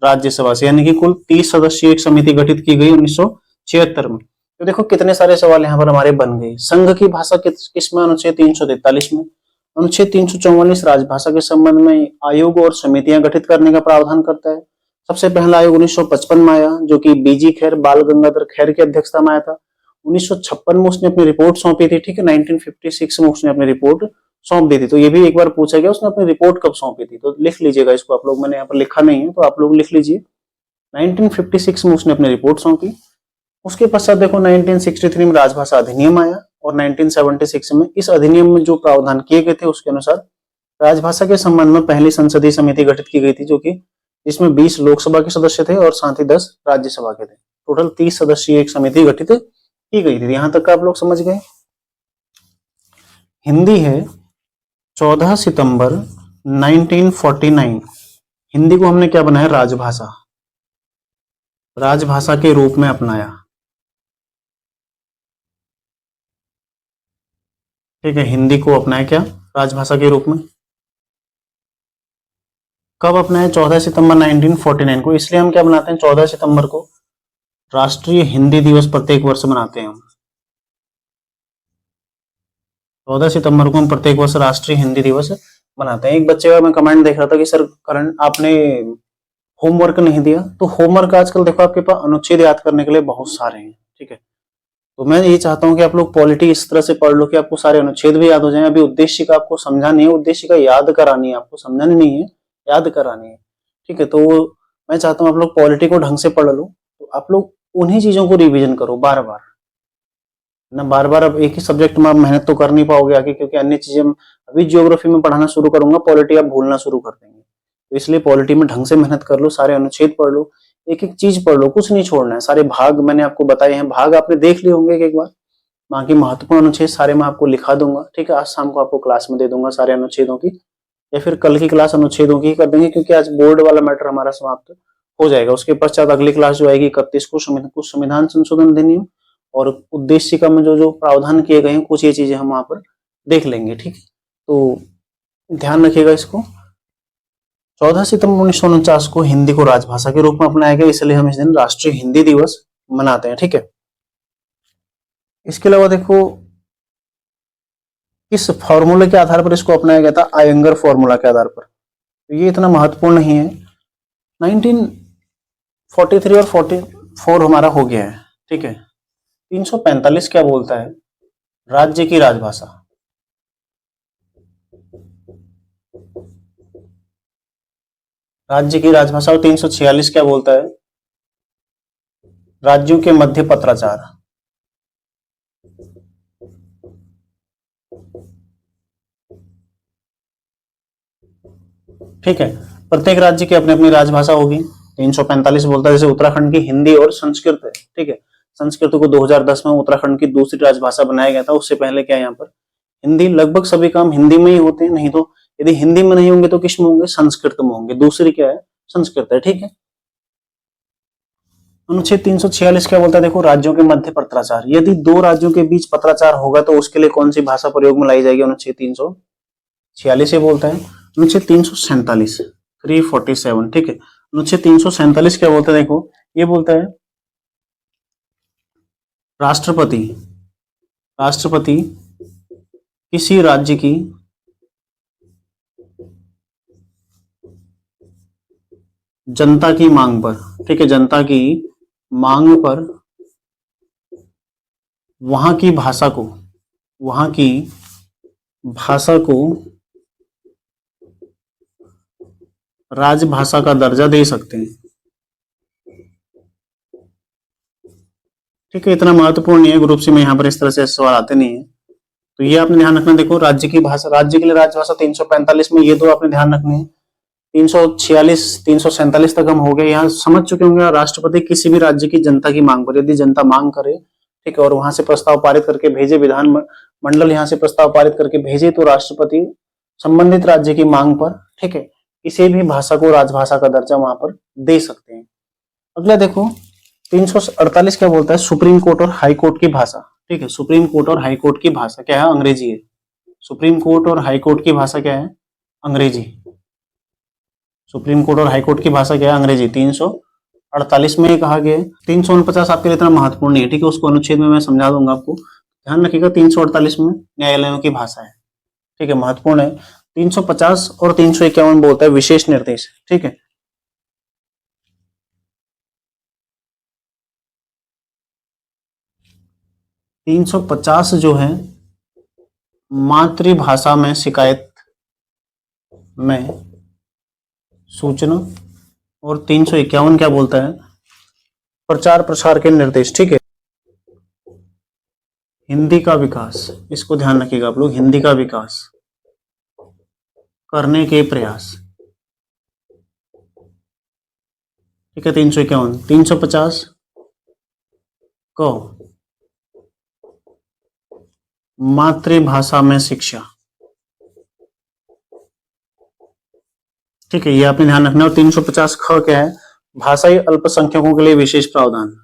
राज्यसभा से, यानी कि कुल 30 सदस्यीय एक समिति गठित की गई 1976 में। तो देखो कितने सारे सवाल यहाँ पर हमारे बन गए। संघ की भाषा किसमें, अनुच्छेद 343 में। अनुच्छेद 344 राजभाषा के संबंध में आयोग और समितियां गठित करने का प्रावधान करता है। सबसे पहला आयोग 1955 में आया, जो कि BG खैर, बाल गंगाधर खैर की अध्यक्षता में आया था। 1956 में उसने अपनी रिपोर्ट सौंपी थी, ठीक है। 1956 में उसने अपनी रिपोर्ट सौंप दी थी। तो ये भी एक बार पूछा गया, उसने अपनी रिपोर्ट कब सौंपी थी, तो लिख लीजिएगा इसको आप लोग, मैंने यहाँ पर लिखा नहीं है तो आप लोग लिख लीजिए। 1956 में उसने अपनी रिपोर्ट सौंपी। उसके पश्चात देखो 1963 में राजभाषा अधिनियम आया, और 1976 में इस अधिनियम में जो प्रावधान किए गए थे उसके अनुसार राजभाषा के संबंध में पहली संसदीय समिति गठित की गई थी, जो कि जिसमें 20 लोकसभा के सदस्य थे और साथ ही 10 राज्यसभा के थे। टोटल 30 सदस्यीय एक समिति गठित की गई थी। यहां तक का आप लोग समझ गए। हिंदी है 14 सितंबर 1949। हिंदी को हमने क्या बनाया, राजभाषा, राजभाषा के रूप में अपनाया। ठीक है, हिंदी को अपनाया क्या, राजभाषा के रूप में। कब अपनाया, 14 सितंबर 1949 को। इसलिए हम क्या बनाते हैं, 14 सितंबर को राष्ट्रीय हिंदी दिवस प्रत्येक वर्ष मनाते हैं हम। 14 सितंबर को हम प्रत्येक वर्ष राष्ट्रीय हिंदी दिवस मनाते हैं। एक बच्चे का मैं कमेंट देख रहा था कि सर करण आपने होमवर्क नहीं दिया। तो होमवर्क आजकल देखो आपके पास अनुच्छेद याद करने के लिए बहुत सारे हैं। ठीक है, तो मैं ये चाहता हूं कि आप लोग पॉलिटी इस तरह से पढ़ लो कि आपको सारे अनुच्छेद भी याद हो जाएं। अभी उद्देश्य का आपको समझानी है, उद्देश्य का याद करानी है, आपको समझानी नहीं है, याद करानी है। ठीक है, तो मैं चाहता हूं आप लोग पॉलिटी को ढंग से पढ़ लो। तो आप लोग उन्हीं चीजों को रिवीजन करो बार बार ना, बार बार। अब एक ही सब्जेक्ट में आप मेहनत तो कर नहीं पाओगे आगे, क्योंकि अन्य चीजें अभी ज्योग्राफी में पढ़ाना शुरू करूंगा, पॉलिटी आप भूलना शुरू कर देंगे। तो इसलिए पॉलिटी में ढंग से मेहनत कर लो, सारे अनुच्छेद पढ़ लो, एक एक चीज पढ़ लो, कुछ नहीं छोड़ना है। सारे भाग मैंने आपको बताए हैं, भाग आपने देख लिए होंगे एक बार। बाकी महत्वपूर्ण अनुच्छेद सारे मैं आपको लिखा दूंगा। ठीक है, आज शाम को आपको क्लास में दे दूंगा सारे अनुच्छेदों की, या फिर कल की क्लास अनुच्छेदों की कर देंगे, क्योंकि आज बोर्ड वाला मैटर हमारा समाप्त हो जाएगा। उसके पश्चात अगली क्लास जो आएगी 31 को कुछ संविधान संशोधन अधिनियम और उद्देशिका में जो जो प्रावधान किए गए हैं, कुछ ये चीजें हम वहां पर देख लेंगे। ठीक है, तो ध्यान रखिएगा इसको। 14 सितंबर 1949 को हिंदी को राजभाषा के रूप में अपनाया गया, इसलिए हम इस दिन राष्ट्रीय हिंदी दिवस मनाते हैं। ठीक है, इसके अलावा देखो किस फॉर्मूले के आधार पर इसको अपनाया गया था, आयंगर फॉर्मूला के आधार पर। तो ये इतना महत्वपूर्ण नहीं है। 1943 और 44 हमारा हो गया है। ठीक है, 345 क्या बोलता है, राज्य की राजभाषा। राज्य की राजभाषा। और 346 क्या बोलता है, राज्यों के मध्य पत्राचार। ठीक है, प्रत्येक राज्य की अपनी अपनी राजभाषा होगी। 345 बोलता है जैसे उत्तराखंड की हिंदी और संस्कृत है। ठीक है, संस्कृत को 2010 में उत्तराखंड की दूसरी राजभाषा बनाया गया था। उससे पहले क्या है, यहाँ पर हिंदी, लगभग सभी काम हिंदी में ही होते हैं। नहीं तो यदि हिंदी में नहीं होंगे तो किस में होंगे, संस्कृत में होंगे। दूसरी क्या है, संस्कृत है। ठीक है, अनुच्छेद 346 क्या बोलता है, देखो राज्यों के मध्य पत्राचार। यदि दो राज्यों के बीच पत्राचार होगा तो उसके लिए कौन सी भाषा प्रयोग में लाई जाएगी, अनुच्छेद 346 ये बोलता है। अनुच्छेद 347 347। ठीक है, अनुच्छेद 347 क्या बोलता है, देखो ये बोलता है राष्ट्रपति राष्ट्रपति किसी राज्य की जनता की मांग पर, ठीक है, जनता की मांग पर वहां की भाषा को, वहां की भाषा को राजभाषा का दर्जा दे सकते हैं। ठीक है, इतना महत्वपूर्ण नहीं है, ग्रुप सी में यहाँ पर इस तरह से सवाल आते नहीं है। तो ये आपने ध्यान रखना। देखो राज्य की भाषा, राज्य के लिए राजभाषा 345 में, ये दो आपने ध्यान रखने हैं। 346 347 तक हम हो गए, यहाँ समझ चुके होंगे। राष्ट्रपति किसी भी राज्य की जनता की मांग पर, यदि जनता मांग करे, ठीक है, और वहां से प्रस्ताव पारित करके भेजे, विधान मंडल यहाँ से प्रस्ताव पारित करके भेजे, तो राष्ट्रपति संबंधित राज्य की मांग पर, ठीक है, किसी भी भाषा को राजभाषा का दर्जा वहां पर दे सकते हैं। अगला देखो 348 क्या बोलता है, सुप्रीम कोर्ट और हाई कोर्ट की भाषा। ठीक है, सुप्रीम कोर्ट और हाई कोर्ट की भाषा क्या है, अंग्रेजी है। सुप्रीम कोर्ट और हाई कोर्ट की भाषा क्या है, अंग्रेजी। सुप्रीम कोर्ट और हाई कोर्ट की भाषा क्या है, अंग्रेजी। 348 में कहा गया है। 349 आपके लिए इतना महत्वपूर्ण नहीं है। ठीक है, उसको अनुच्छेद में मैं समझा दूंगा आपको, ध्यान रखिएगा। 348 में न्यायालयों की भाषा है। ठीक है, महत्वपूर्ण है। 350 और 351 बोलता है विशेष निर्देश। ठीक है, 350 जो है मातृभाषा में शिकायत में सूचना, और 351 क्या बोलता है, प्रचार प्रसार के निर्देश। ठीक है, हिंदी का विकास, इसको ध्यान रखिएगा आप लोग, हिंदी का विकास करने के प्रयास। ठीक है, 351 350 को मातृभाषा में शिक्षा। ठीक है, ये आपने ध्यान रखना। और 350 ख क्या है? भाषाई अल्पसंख्यकों के लिए विशेष प्रावधान।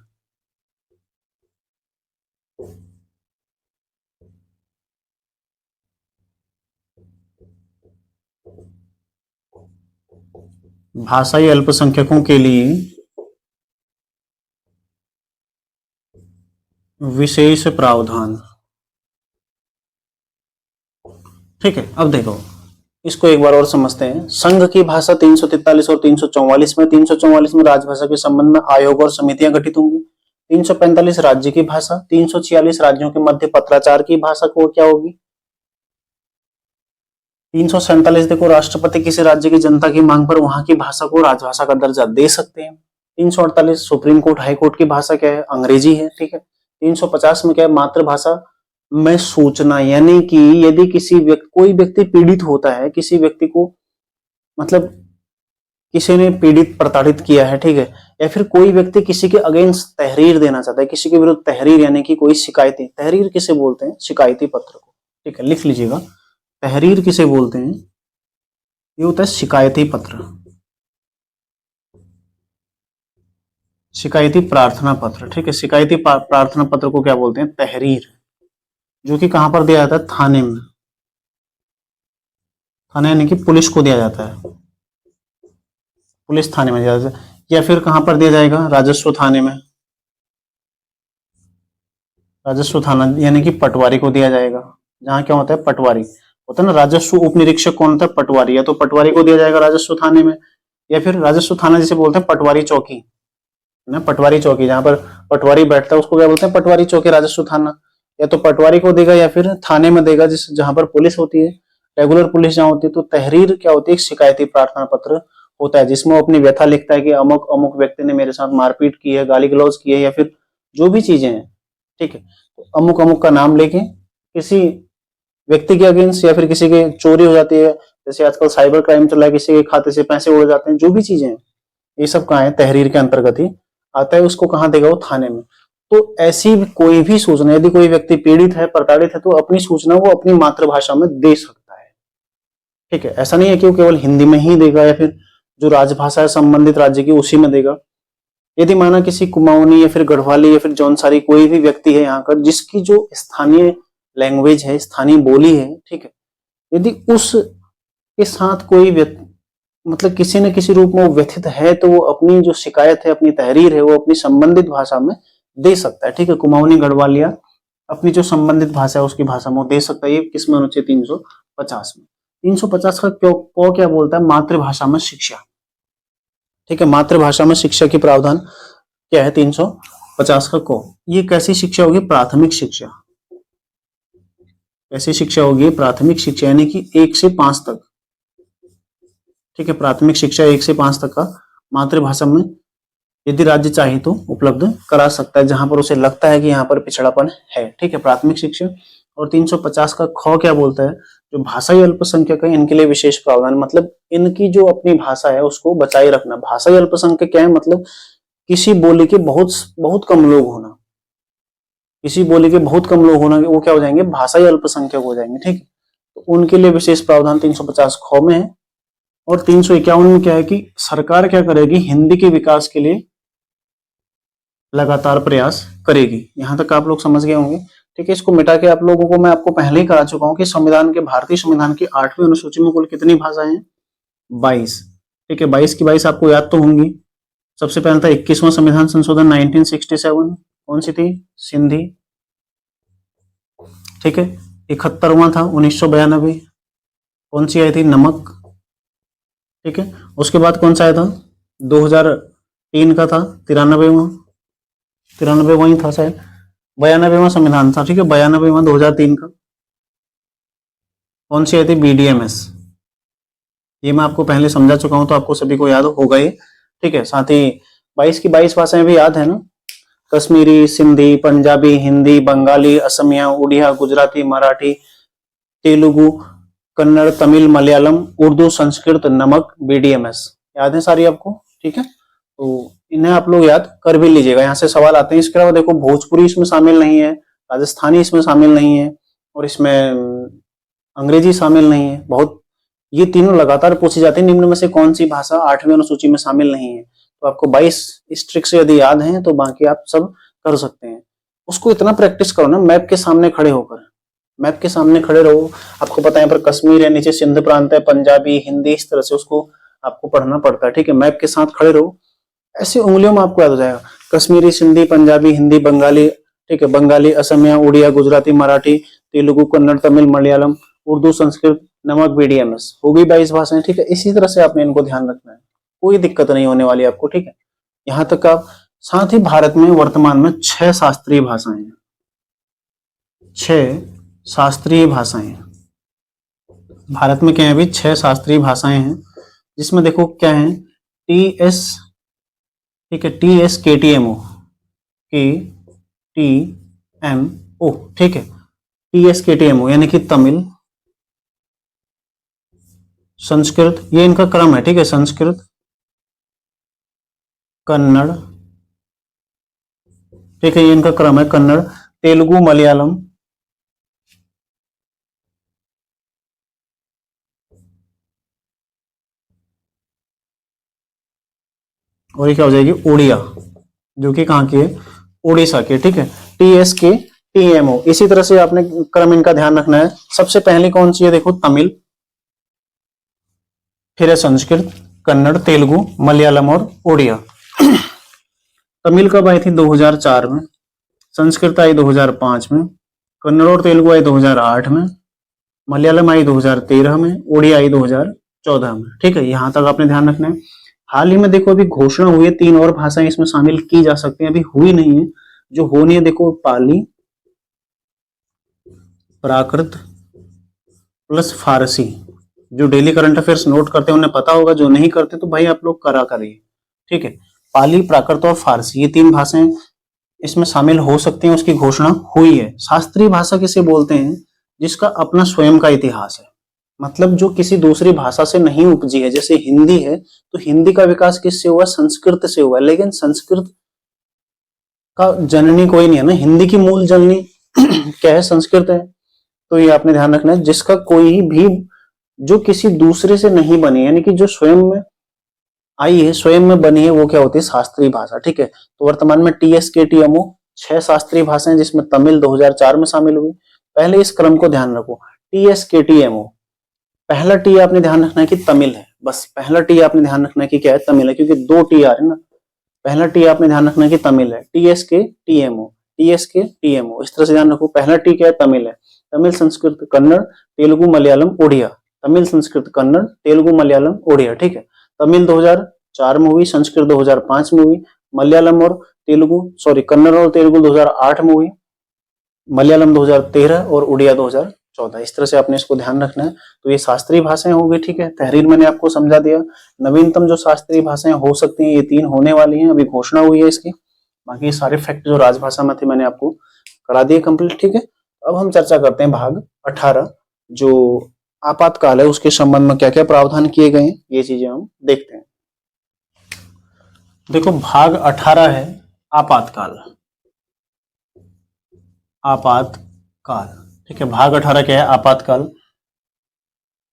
भाषाई अल्पसंख्यकों के लिए विशेष प्रावधान। ठीक है, अब देखो इसको एक बार और समझते हैं। संघ की भाषा 343 और 344 में, 344 में राजभाषा के संबंध में आयोग और समितियां गठित होंगी। 345 राज्य की भाषा, 346 राज्यों के मध्य पत्राचार की भाषा को क्या होगी? 347 देखो, राष्ट्रपति किसी राज्य की जनता की मांग पर वहां की भाषा को राजभाषा का दर्जा दे सकते हैं। 348 सुप्रीम कोर्ट हाई कोर्ट की भाषा क्या है? अंग्रेजी है। ठीक है, 350 में क्या है? मातृभाषा में सूचना, यानी कि यदि कोई व्यक्ति पीड़ित होता है, किसी व्यक्ति को मतलब किसी ने पीड़ित प्रताड़ित किया है, ठीक है, या फिर कोई व्यक्ति किसी के अगेंस्ट तहरीर देना चाहता है, किसी के विरुद्ध तहरीर, यानी कि कोई शिकायती, तहरीर किसे बोलते हैं? शिकायती पत्र को। ठीक है, लिख लीजिएगा, तहरीर किसे बोलते हैं? ये होता है शिकायती पत्र, शिकायती प्रार्थना पत्र। ठीक है, शिकायती प्रार्थना पत्र को क्या बोलते हैं? तहरीर, जो कि कहां पर दिया जाता है? थाने में। थाना यानी कि पुलिस को दिया जाता है, पुलिस थाने में दिया जाता है। या फिर कहां पर दिया जाएगा? राजस्व थाने में। राजस्व थाना यानी कि पटवारी को दिया जाएगा। जहां क्या होता है? पटवारी होता है ना। राजस्व उप निरीक्षक कौन होता है? पटवारी। या तो पटवारी को दिया जाएगा राजस्व थाने में, या फिर राजस्व थाना जिसे बोलते हैं पटवारी चौकी ना, पटवारी चौकी, जहां पर पटवारी बैठता है उसको क्या बोलते हैं? पटवारी चौकी, राजस्व थाना। या तो पटवारी को देगा या फिर थाने में देगा, जिस जहां पर पुलिस होती है, रेगुलर पुलिस जहां होती है। तो तहरीर क्या होती है? एक शिकायती प्रार्थना पत्र होता है, जिसमें वो अपनी व्यथा लिखता है कि अमुक अमुक व्यक्ति ने मेरे साथ मारपीट की है, गाली गलौज की है, या फिर जो भी चीजें हैं। ठीक है, तो अमुक अमुक का नाम लेके किसी व्यक्ति के अगेंस्ट, या फिर किसी की चोरी हो जाती है, जैसे आजकल साइबर क्राइम चल रहा है, किसी के खाते से पैसे उड़ जाते हैं, जो भी चीजें हैं, ये सब कहाँ है? तहरीर के अंतर्गत ही आता है। उसको कहाँ देगा? वो थाने में। तो ऐसी कोई भी सूचना, यदि कोई व्यक्ति पीड़ित है, प्रताड़ित है, तो अपनी सूचना वो अपनी मातृभाषा में दे सकता है। ठीक है, ऐसा नहीं है कि वो केवल हिंदी में ही देगा, या फिर जो राजभाषा है संबंधित राज्य की उसी में देगा। यदि माना किसी कुमाऊनी या फिर गढ़वाली या फिर जौनसारी कोई भी व्यक्ति है यहाँ का, जिसकी जो स्थानीय लैंग्वेज है, स्थानीय बोली है, ठीक है, यदि उसके साथ कोई मतलब किसी न किसी रूप में वो व्यथित है, तो वो अपनी जो शिकायत है, अपनी तहरीर है, वो अपनी संबंधित भाषा में दे सकता है। ठीक है, कुमाऊनी गढ़वालिया अपनी जो संबंधित भाषा है उसकी भाषा में दे सकता है। ये किसमें? अनुच्छेद 350 में। 350 का क्यों क्या बोलता है? मातृभाषा में शिक्षा। ठीक है, मातृभाषा में शिक्षा की प्रावधान क्या है? 350 का को। ये कैसी शिक्षा होगी? प्राथमिक शिक्षा। कैसी शिक्षा होगी? प्राथमिक शिक्षा, यानी कि 1 से 5 तक। ठीक है, प्राथमिक शिक्षा 1 से 5 तक का मातृभाषा में यदि राज्य चाहे तो उपलब्ध करा सकता है, जहां पर उसे लगता है कि यहाँ पर पिछड़ापन है। ठीक है, प्राथमिक शिक्षा। और 350 का ख क्या बोलता है? जो भाषाई अल्पसंख्यक है इनके लिए विशेष प्रावधान, मतलब इनकी जो अपनी भाषा है उसको बचाए रखना। भाषाई अल्पसंख्यक क्या है? मतलब किसी बोली के बहुत बहुत कम लोग होना, किसी बोली के बहुत कम लोग होना, वो क्या हो जाएंगे? भाषाई अल्पसंख्यक हो जाएंगे। ठीक है, तो उनके लिए विशेष प्रावधान 350 ख में है। और 351 में क्या है कि सरकार क्या करेगी? हिंदी के विकास के लिए लगातार प्रयास करेगी। यहां तक आप लोग समझ गए होंगे। ठीक है, इसको मिटा के आप लोगों को मैं आपको पहले ही करा चुका हूं कि संविधान के, भारतीय संविधान की 8वीं अनुसूची में कुल कितनी भाषाएं हैं? 22। ठीक है, 22 की 22 आपको याद तो होंगी। सबसे पहले था 21वां संविधान संशोधन 1967, कौन सी थी? सिंधी। ठीक है, 71वां था 1992, कौन सी आई थी? नमक। ठीक है, उसके बाद कौन सा आया था? 2003 का था 93वां, 93 वही था शायद, 92वां संविधान था। ठीक है, 92वां 2003 का। कौन सी आई थी? BDMS। ये मैं आपको पहले समझा चुका हूं, तो आपको सभी को याद होगा ही। ठीक है, साथ ही 22 की 22 भाषाएं भी याद है ना? कश्मीरी, सिंधी, पंजाबी, हिंदी, बंगाली, असमिया, उड़िया, गुजराती, मराठी, तेलुगु, कन्नड़, तमिल, मलयालम, उर्दू, संस्कृत, नमक, BDMS याद है सारी आपको। ठीक है, तो इन्हें आप लोग याद कर भी लीजिएगा, यहाँ से सवाल आते हैं। इसके अलावा देखो, भोजपुरी इसमें शामिल नहीं है, राजस्थानी इसमें शामिल नहीं है, और इसमें अंग्रेजी शामिल नहीं है। बहुत ये तीनों लगातार पूछी जाती है, निम्न में से कौन सी भाषा 8वीं अनुसूची में शामिल नहीं है। तो आपको 22 इस ट्रिक से यदि याद है तो बाकी आप सब कर सकते हैं। उसको इतना प्रैक्टिस करो ना, मैप के सामने खड़े होकर, मैप के सामने खड़े रहो। आपको पता है यहाँ पर कश्मीर है, नीचे सिंध प्रांत है, पंजाबी, हिंदी, इस तरह से उसको आपको पढ़ना पड़ता है, ठीक है। मैप के साथ खड़े रहो, ऐसी उंगलियों में आपको याद हो जाएगा। कश्मीरी, सिंधी, पंजाबी, हिंदी, बंगाली, ठीक है, बंगाली, असमिया, उड़िया, गुजराती, मराठी, तेलुगु, कन्नड़, तमिल, मलयालम, उर्दू, संस्कृत, नमक, बीडीएमएस, हो गई 22 भाषाएं, ठीक है। इसी तरह से आपने इनको ध्यान रखना है, कोई दिक्कत नहीं होने वाली आपको, ठीक है। यहाँ तक आप, साथ ही भारत में वर्तमान में 6 शास्त्रीय भाषाएं हैं, 6 शास्त्रीय भाषाएं। भारत में क्या है अभी? 6 शास्त्रीय भाषाएं हैं, जिसमें देखो क्या है, टीएस, ठीक है, TS KTMO, KTMO, ठीक है, TS KTMO यानी कि तमिल, संस्कृत, ये इनका क्रम है, ठीक है, संस्कृत, कन्नड़, ठीक है, ये इनका क्रम है, कन्नड़, तेलुगु, मलयालम, और ये क्या हो जाएगी? उड़िया, जो कि कहाँ की है? उड़ीसा के, ठीक है, TS KTMO। इसी तरह से आपने क्रम इनका ध्यान रखना है। सबसे पहले कौन सी है? देखो, तमिल, फिर है संस्कृत, कन्नड़, तेलुगु, मलयालम और उड़िया। तमिल कब आई थी? 2004 में, संस्कृत आई 2005 में, कन्नड़ और तेलुगु आई 2008 में, मलयालम आई 2013 में, उड़िया आई 2014 में, ठीक है। यहां तक आपने ध्यान रखना है। हाल ही में देखो अभी घोषणा हुई है 3 और भाषाएं इसमें शामिल की जा सकती हैं, अभी हुई नहीं है। जो होनी है देखो, पाली, प्राकृत प्लस फारसी। जो डेली करंट अफेयर्स नोट करते हैं उन्हें पता होगा, जो नहीं करते तो भाई आप लोग करा करिए, ठीक है। पाली, प्राकृत और फारसी, ये 3 भाषाएं इसमें शामिल हो सकती हैं, उसकी घोषणा हुई है। शास्त्रीय भाषा किसे बोलते हैं? जिसका अपना स्वयं का इतिहास है, मतलब जो किसी दूसरी भाषा से नहीं उपजी है। जैसे हिंदी है, तो हिंदी का विकास किससे हुआ? संस्कृत से हुआ, लेकिन संस्कृत का जननी कोई नहीं है ना, हिंदी की मूल जननी क्या है? संस्कृत है। तो ये आपने ध्यान रखना है, जिसका कोई भी, जो किसी दूसरे से नहीं बनी, यानी कि जो स्वयं में आई है, स्वयं में बनी है, वो क्या होती है? शास्त्रीय भाषा, ठीक है। तो वर्तमान में TS KTMO 6 शास्त्रीय भाषाएं, जिसमें तमिल 2004 में शामिल हुई। पहले इस क्रम को ध्यान रखो, TS KTMO, पहला टी आपने ध्यान रखना है कि तमिल है, बस पहला टी आपने ध्यान रखना है कि क्या है? तमिल है, क्योंकि 2 टी आ रहे हैं ना। पहला टी आपने ध्यान रखना है कि तमिल है, TS KTMO, TS KTMO, इस तरह से ध्यान रखो। पहला टी क्या है? तमिल है। तमिल, संस्कृत, कन्नड़, तेलुगु, मलयालम, उड़िया। तमिल, संस्कृत, कन्नड़, तेलुगु, मलयालम, उड़िया, ठीक है। तमिल 2004 में हुई, संस्कृत 2005 में हुई, मलयालम और तेलुगु, सॉरी, कन्नड़ और तेलुगु 2008 में हुई, मलयालम 2013 और उड़िया 2014। इस तरह से आपने इसको ध्यान रखना है। तो ये शास्त्रीय भाषाएं हो गई, ठीक है। तहरीर मैंने आपको समझा दिया। नवीनतम जो शास्त्रीय भाषाएं हो सकती हैं, ये 3 होने वाली हैं, अभी घोषणा हुई है इसकी। बाकी सारे फैक्ट जो राजभाषा में थे मैंने आपको करा दिए कंप्लीट, ठीक है। अब हम चर्चा करते हैं भाग 18, जो आपातकाल है, उसके संबंध में क्या क्या प्रावधान किए गए हैं, ये चीजें हम देखते हैं। देखो, भाग 18 है आपातकाल, आपातकाल, ठीक है। भाग 18 क्या है? आपातकाल,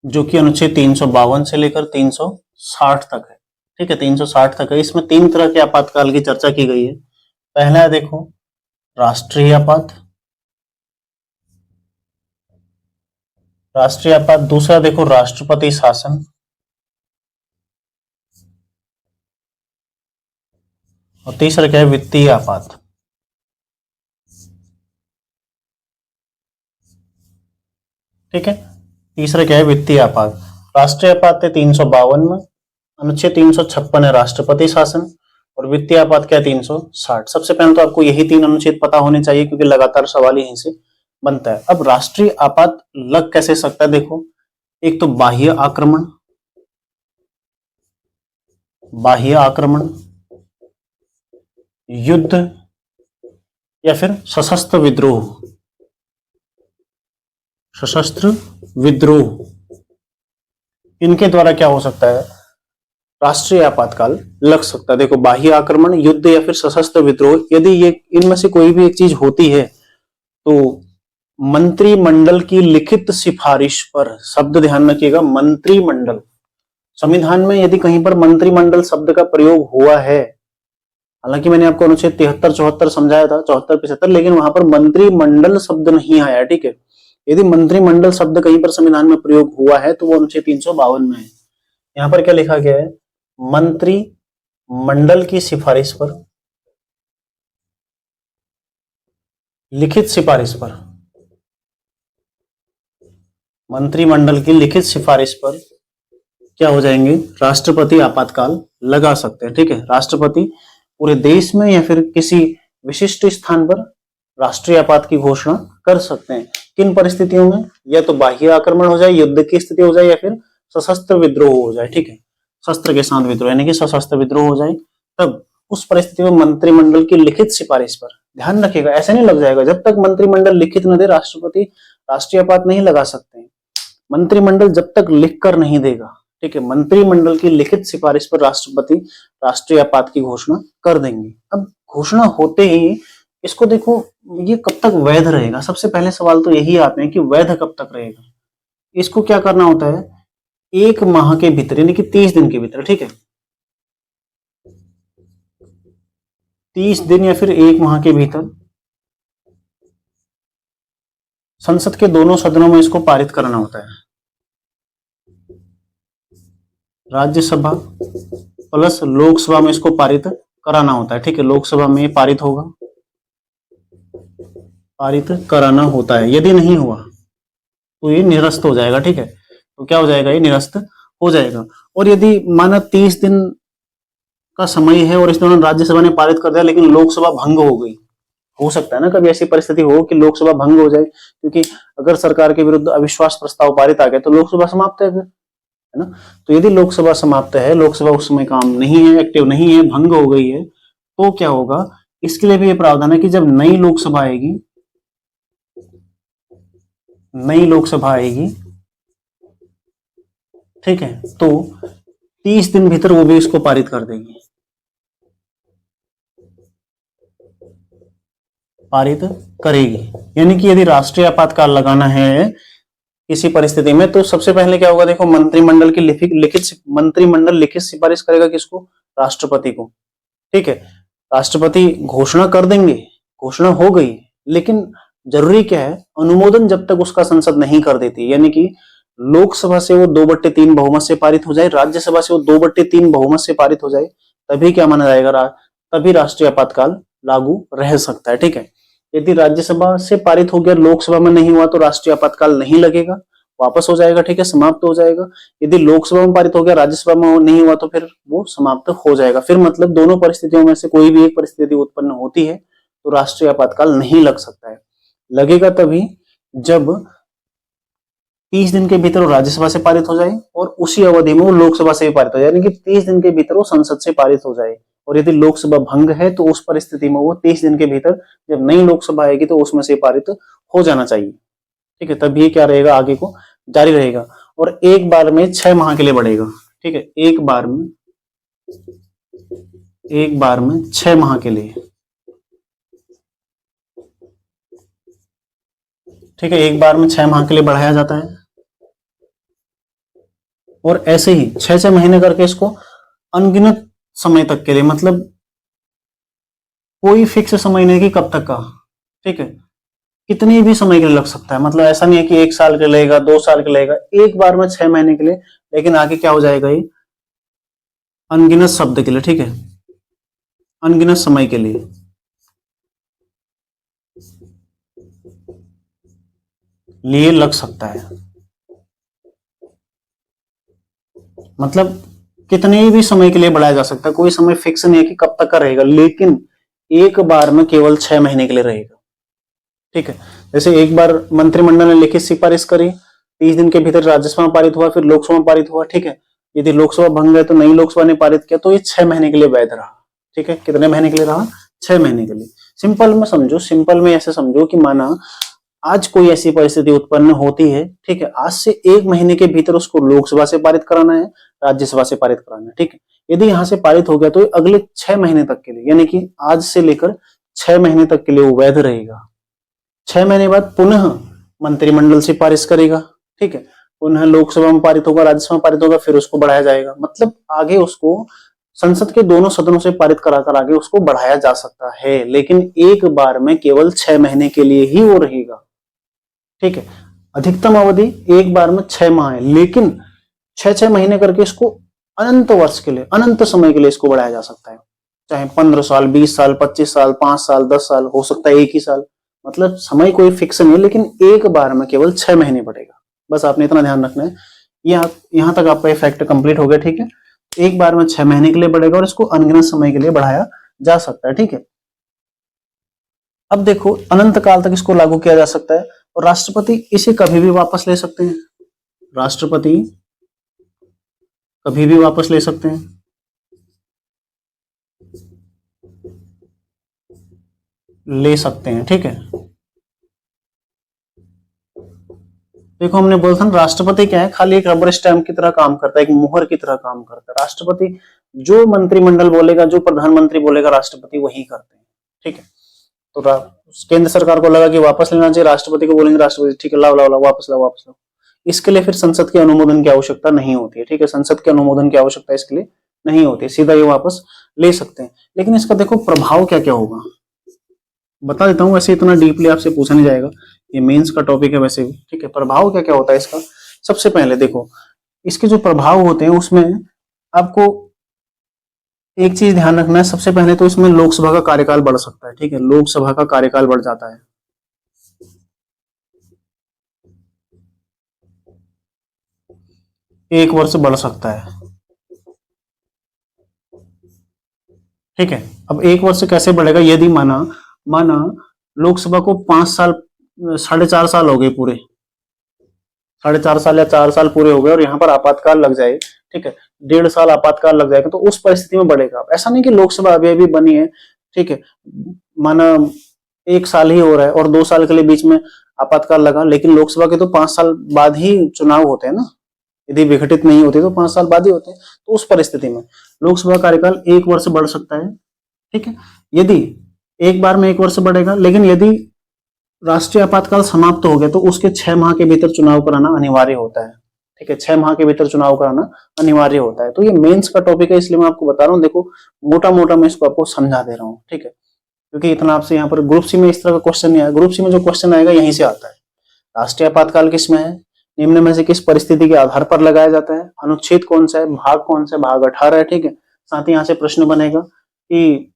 जो कि अनुच्छेद 352 से लेकर 360 तक है, ठीक है, 360 तक है। इसमें 3 तरह के आपातकाल की चर्चा की गई है। पहला है देखो, राष्ट्रीय आपात, राष्ट्रीय आपात। दूसरा देखो, राष्ट्रपति शासन, और तीसरा क्या है? वित्तीय आपात, ठीक है। तीसरा क्या है? वित्तीय आपात। राष्ट्रीय आपात है 352 में, अनुच्छेद 356 है राष्ट्रपति शासन, और वित्तीय आपात क्या है? 360। सबसे पहले तो आपको यही 3 अनुच्छेद पता होने चाहिए, क्योंकि लगातार सवाल यहीं से बनता है। अब राष्ट्रीय आपात लग कैसे सकता है? देखो, एक तो बाह्य आक्रमण, बाह्य आक्रमण, युद्ध, या फिर सशस्त्र विद्रोह, सशस्त्र विद्रोह, इनके द्वारा क्या हो सकता है? राष्ट्रीय आपातकाल लग सकता है। देखो, बाह्य आक्रमण, युद्ध या फिर सशस्त्र विद्रोह, यदि ये इनमें से कोई भी एक चीज होती है तो मंत्रिमंडल की लिखित सिफारिश पर, शब्द ध्यान रखिएगा, मंत्रिमंडल। संविधान में यदि कहीं पर मंत्रिमंडल शब्द का प्रयोग हुआ है, हालांकि मैंने आपको अनुच्छेद 73 74 समझाया था, 74 75, लेकिन वहां पर मंत्रिमंडल शब्द नहीं आया, ठीक है। यदि मंत्रिमंडल शब्द कहीं पर संविधान में प्रयोग हुआ है तो वो अनुच्छेद 352 में है। यहां पर क्या लिखा गया है, मंत्रिमंडल की सिफारिश पर, लिखित सिफारिश पर, मंत्रिमंडल की लिखित सिफारिश पर क्या हो जाएंगे, राष्ट्रपति आपातकाल लगा सकते हैं, ठीक है। राष्ट्रपति पूरे देश में या फिर किसी विशिष्ट स्थान पर राष्ट्रीय आपात की घोषणा कर सकते हैं। किन परिस्थितियों में, या तो बाह्य आक्रमण हो जाए, युद्ध की स्थिति हो जाए, या फिर सशस्त्र विद्रोह हो जाए, ठीक है। शस्त्र के साथ विद्रोह यानी कि सशस्त्र विद्रोह हो जाए, तब उस परिस्थिति में मंत्रिमंडल की लिखित सिफारिश पर, ध्यान रखिएगा ऐसे नहीं लग जाएगा, जब तक मंत्रिमंडल लिखित न दे राष्ट्रपति राष्ट्रीय आपात नहीं लगा सकते हैं। मंत्रिमंडल जब तक लिख कर नहीं देगा, ठीक है, मंत्रिमंडल की लिखित सिफारिश पर राष्ट्रपति राष्ट्रीय आपात की घोषणा कर देंगे। अब घोषणा होते ही इसको देखो, ये कब तक वैध रहेगा, सबसे पहले सवाल तो यही आते हैं कि वैध कब तक रहेगा। इसको क्या करना होता है, 1 माह के भीतर यानी कि 30 दिन के भीतर, ठीक है, 30 दिन या फिर 1 माह के भीतर संसद के दोनों सदनों में इसको पारित करना होता है। राज्यसभा प्लस लोकसभा में इसको पारित कराना होता है, ठीक है। लोकसभा में पारित होगा, पारित कराना होता है। यदि नहीं हुआ तो ये निरस्त हो जाएगा, ठीक है। तो क्या हो जाएगा, ये निरस्त हो जाएगा। और यदि माना 30 दिन का समय है और इस दौरान राज्यसभा ने पारित कर दिया लेकिन लोकसभा भंग हो गई, हो सकता है ना कभी ऐसी परिस्थिति हो कि लोकसभा भंग हो जाए, क्योंकि अगर सरकार के विरुद्ध अविश्वास प्रस्ताव पारित आ गया तो लोकसभा समाप्त है फिर, है ना। तो यदि लोकसभा समाप्त है, लोकसभा उस समय काम नहीं है, एक्टिव नहीं है, भंग हो गई है, तो क्या होगा, इसके लिए भी ये प्रावधान है कि जब नई लोकसभा आएगी, नई लोकसभा आएगी, ठीक है, तो 30 दिन भीतर वो भी इसको पारित कर देगी, पारित करेगी। यानी कि यदि राष्ट्रीय आपातकाल लगाना है किसी परिस्थिति में, तो सबसे पहले क्या होगा, देखो, मंत्रिमंडल की मंत्रिमंडल लिखित सिफारिश करेगा किसको, राष्ट्रपति को, ठीक है। राष्ट्रपति घोषणा कर देंगे, घोषणा हो गई, लेकिन जरूरी क्या है, अनुमोदन जब तक उसका संसद नहीं कर देती, यानी कि लोकसभा से वो 2/3 बहुमत से पारित हो जाए, राज्यसभा से वो 2/3 बहुमत से पारित हो जाए, तभी क्या माना जाएगा, तभी राष्ट्रीय आपातकाल लागू रह सकता है, ठीक है। यदि राज्यसभा से पारित हो गया, लोकसभा में नहीं हुआ, तो राष्ट्रीय आपातकाल नहीं लगेगा, वापस हो जाएगा, ठीक है, समाप्त हो जाएगा। यदि लोकसभा में पारित हो गया, राज्यसभा में नहीं हुआ, तो फिर वो समाप्त हो जाएगा। फिर मतलब दोनों परिस्थितियों में से कोई भी एक परिस्थिति उत्पन्न होती है तो राष्ट्रीय आपातकाल नहीं लग सकता है। लगेगा तभी जब 30 दिन के भीतर वो राज्यसभा से पारित हो जाए और उसी अवधि में वो लोकसभा से भी पारित हो जाए, यानी कि 30 दिन के भीतर वो संसद से पारित हो जाए। और यदि लोकसभा भंग है तो उस परिस्थिति में वो 30 दिन के भीतर जब नई लोकसभा आएगी तो उसमें से पारित हो जाना चाहिए, ठीक है। तब ये क्या रहेगा, आगे को जारी रहेगा। और एक बार में 6 माह के लिए बढ़ेगा, ठीक है, एक बार में 6 माह के लिए, ठीक है, एक बार में 6 माह के लिए बढ़ाया जाता है। और ऐसे ही 6-6 महीने करके इसको अनगिनत समय तक के लिए, मतलब कोई फिक्स समय नहीं कि कब तक का, ठीक है, कितनी भी समय के लिए लग सकता है। मतलब ऐसा नहीं है कि 1 साल के लगेगा, 2 साल के लगेगा, एक बार में 6 महीने के लिए। लेकिन आगे क्या हो जाएगा, ये अनगिनत शब्द के लिए, ठीक है, अनगिनत समय के लिए, लग सकता है। मतलब कितने भी समय के लिए बढ़ाया जा सकता है, कोई समय फिक्स नहीं है कि कब तक का रहेगा, लेकिन एक बार में केवल 6 महीने के लिए रहेगा, ठीक है। जैसे एक बार मंत्रिमंडल ने लिखित सिफारिश करी, 30 दिन के भीतर राज्यसभा में पारित हुआ, फिर लोकसभा में पारित हुआ, ठीक है। यदि लोकसभा भंग है तो नई लोकसभा ने पारित किया, तो ये 6 महीने के लिए वैध रहा, ठीक है। कितने महीने के लिए रहा, 6 महीने के लिए। सिंपल में समझो, सिंपल में ऐसे समझो कि माना आज कोई ऐसी परिस्थिति उत्पन्न होती है, ठीक है, आज से 1 महीने के भीतर उसको लोकसभा से पारित कराना है, राज्यसभा से पारित कराना है, ठीक है। यदि यहां से पारित हो गया तो अगले 6 महीने तक के लिए, यानी कि आज से लेकर 6 महीने तक के लिए वो वैध रहेगा, 6 महीने बाद पुनः मंत्रिमंडल से पारित करेगा, ठीक है, पुनः लोकसभा में पारित होगा, राज्यसभा में पारित होगा, फिर उसको बढ़ाया जाएगा। मतलब आगे उसको संसद के दोनों सदनों से पारित कराकर आगे उसको बढ़ाया जा सकता है, लेकिन एक बार में केवल 6 महीने के लिए ही वो रहेगा, ठीक है। अधिकतम अवधि एक बार में 6 माह है, लेकिन 6-6 महीने करके इसको अनंत वर्ष के लिए, अनंत समय के लिए इसको बढ़ाया जा सकता है, चाहे 15 साल, 20 साल, 25 साल, 5 साल, 10 साल, हो सकता है एक ही साल। मतलब समय कोई फिक्स नहीं है, लेकिन एक बार में केवल 6 महीने बढ़ेगा। बस आपने इतना ध्यान रखना है। यहां तक आपका फैक्ट कंप्लीट हो गया, ठीक है। एक बार में 6 महीने के लिए बढ़ेगा और इसको अनगिनत समय के लिए बढ़ाया जा सकता है, ठीक है। अब देखो, अनंत काल तक इसको लागू किया जा सकता है और राष्ट्रपति इसे कभी भी वापस ले सकते हैं। राष्ट्रपति कभी भी वापस ले सकते हैं। ले सकते हैं, ठीक है। देखो, हमने बोला था राष्ट्रपति क्या है, खाली एक रबर स्टैम्प की तरह काम करता है, एक मुहर की तरह काम करता है। राष्ट्रपति जो मंत्रिमंडल बोलेगा, जो प्रधानमंत्री बोलेगा, राष्ट्रपति वही करते हैं, ठीक है। तो केंद्र सरकार को लगा कि वापस लेना चाहिए, राष्ट्रपति को बोलेंगे, राष्ट्रपति ठीक है, लाओ लाओ लाओ, वापस लाओ वापस लाओ। इसके लिए फिर संसद के अनुमोदन की आवश्यकता नहीं होती है, ठीक है। संसद के अनुमोदन की आवश्यकता इसके लिए नहीं होती, सीधा ये वापस ले सकते हैं। लेकिन इसका देखो प्रभाव क्या क्या होगा, बता देता हूँ। वैसे इतना डीपली आपसे पूछा नहीं जाएगा, ये मेंस का टॉपिक है वैसे भी, ठीक है। प्रभाव क्या क्या होता है इसका, सबसे पहले देखो, इसके जो प्रभाव होते हैं उसमें आपको एक चीज ध्यान रखना है। सबसे पहले तो इसमें लोकसभा का कार्यकाल बढ़ सकता है, ठीक है। लोकसभा का कार्यकाल बढ़ जाता है, 1 वर्ष बढ़ सकता है, ठीक है। अब 1 वर्ष कैसे बढ़ेगा, यदि माना माना लोकसभा को 5 साल, 4.5 साल हो गए पूरे, 4.5 साल या 4 साल पूरे हो गए और यहाँ पर आपातकाल लग जाए, ठीक है, 1.5 साल आपातकाल लग जाएगा, तो उस परिस्थिति में बढ़ेगा। ऐसा नहीं कि लोकसभा अभी अभी बनी है, ठीक है, माना 1 साल ही हो रहा है और 2 साल के लिए बीच में आपातकाल लगा, लेकिन लोकसभा के तो 5 साल बाद ही चुनाव होते हैं ना, यदि विघटित नहीं होते तो 5 साल बाद ही होते हैं। तो उस परिस्थिति में लोकसभा कार्यकाल 1 वर्ष बढ़ सकता है, ठीक है, यदि एक बार में 1 वर्ष बढ़ेगा। लेकिन यदि राष्ट्रीय आपातकाल समाप्त हो गया तो उसके 6 माह के भीतर चुनाव कराना अनिवार्य होता है, ठीक है। 6 माह के भीतर चुनाव कराना अनिवार्य होता है। तो ये मेंस का टॉपिक है, इसलिए मैं आपको बता रहा हूँ। देखो, मोटा मोटा मैं इसको आपको समझा दे रहा हूँ, ठीक है, क्योंकि इतना आपसे यहाँ पर ग्रुप सी में इस तरह का क्वेश्चन नहीं आया। ग्रुप सी में जो क्वेश्चन आएगा यहीं से आता है। राष्ट्रीय आपातकाल किसमें है, निम्न में से किस परिस्थिति के आधार पर लगाया जाता है, अनुच्छेद कौन सा है, भाग कौन सा है, भाग 18 है, ठीक है। साथ ही यहाँ से प्रश्न बनेगा कि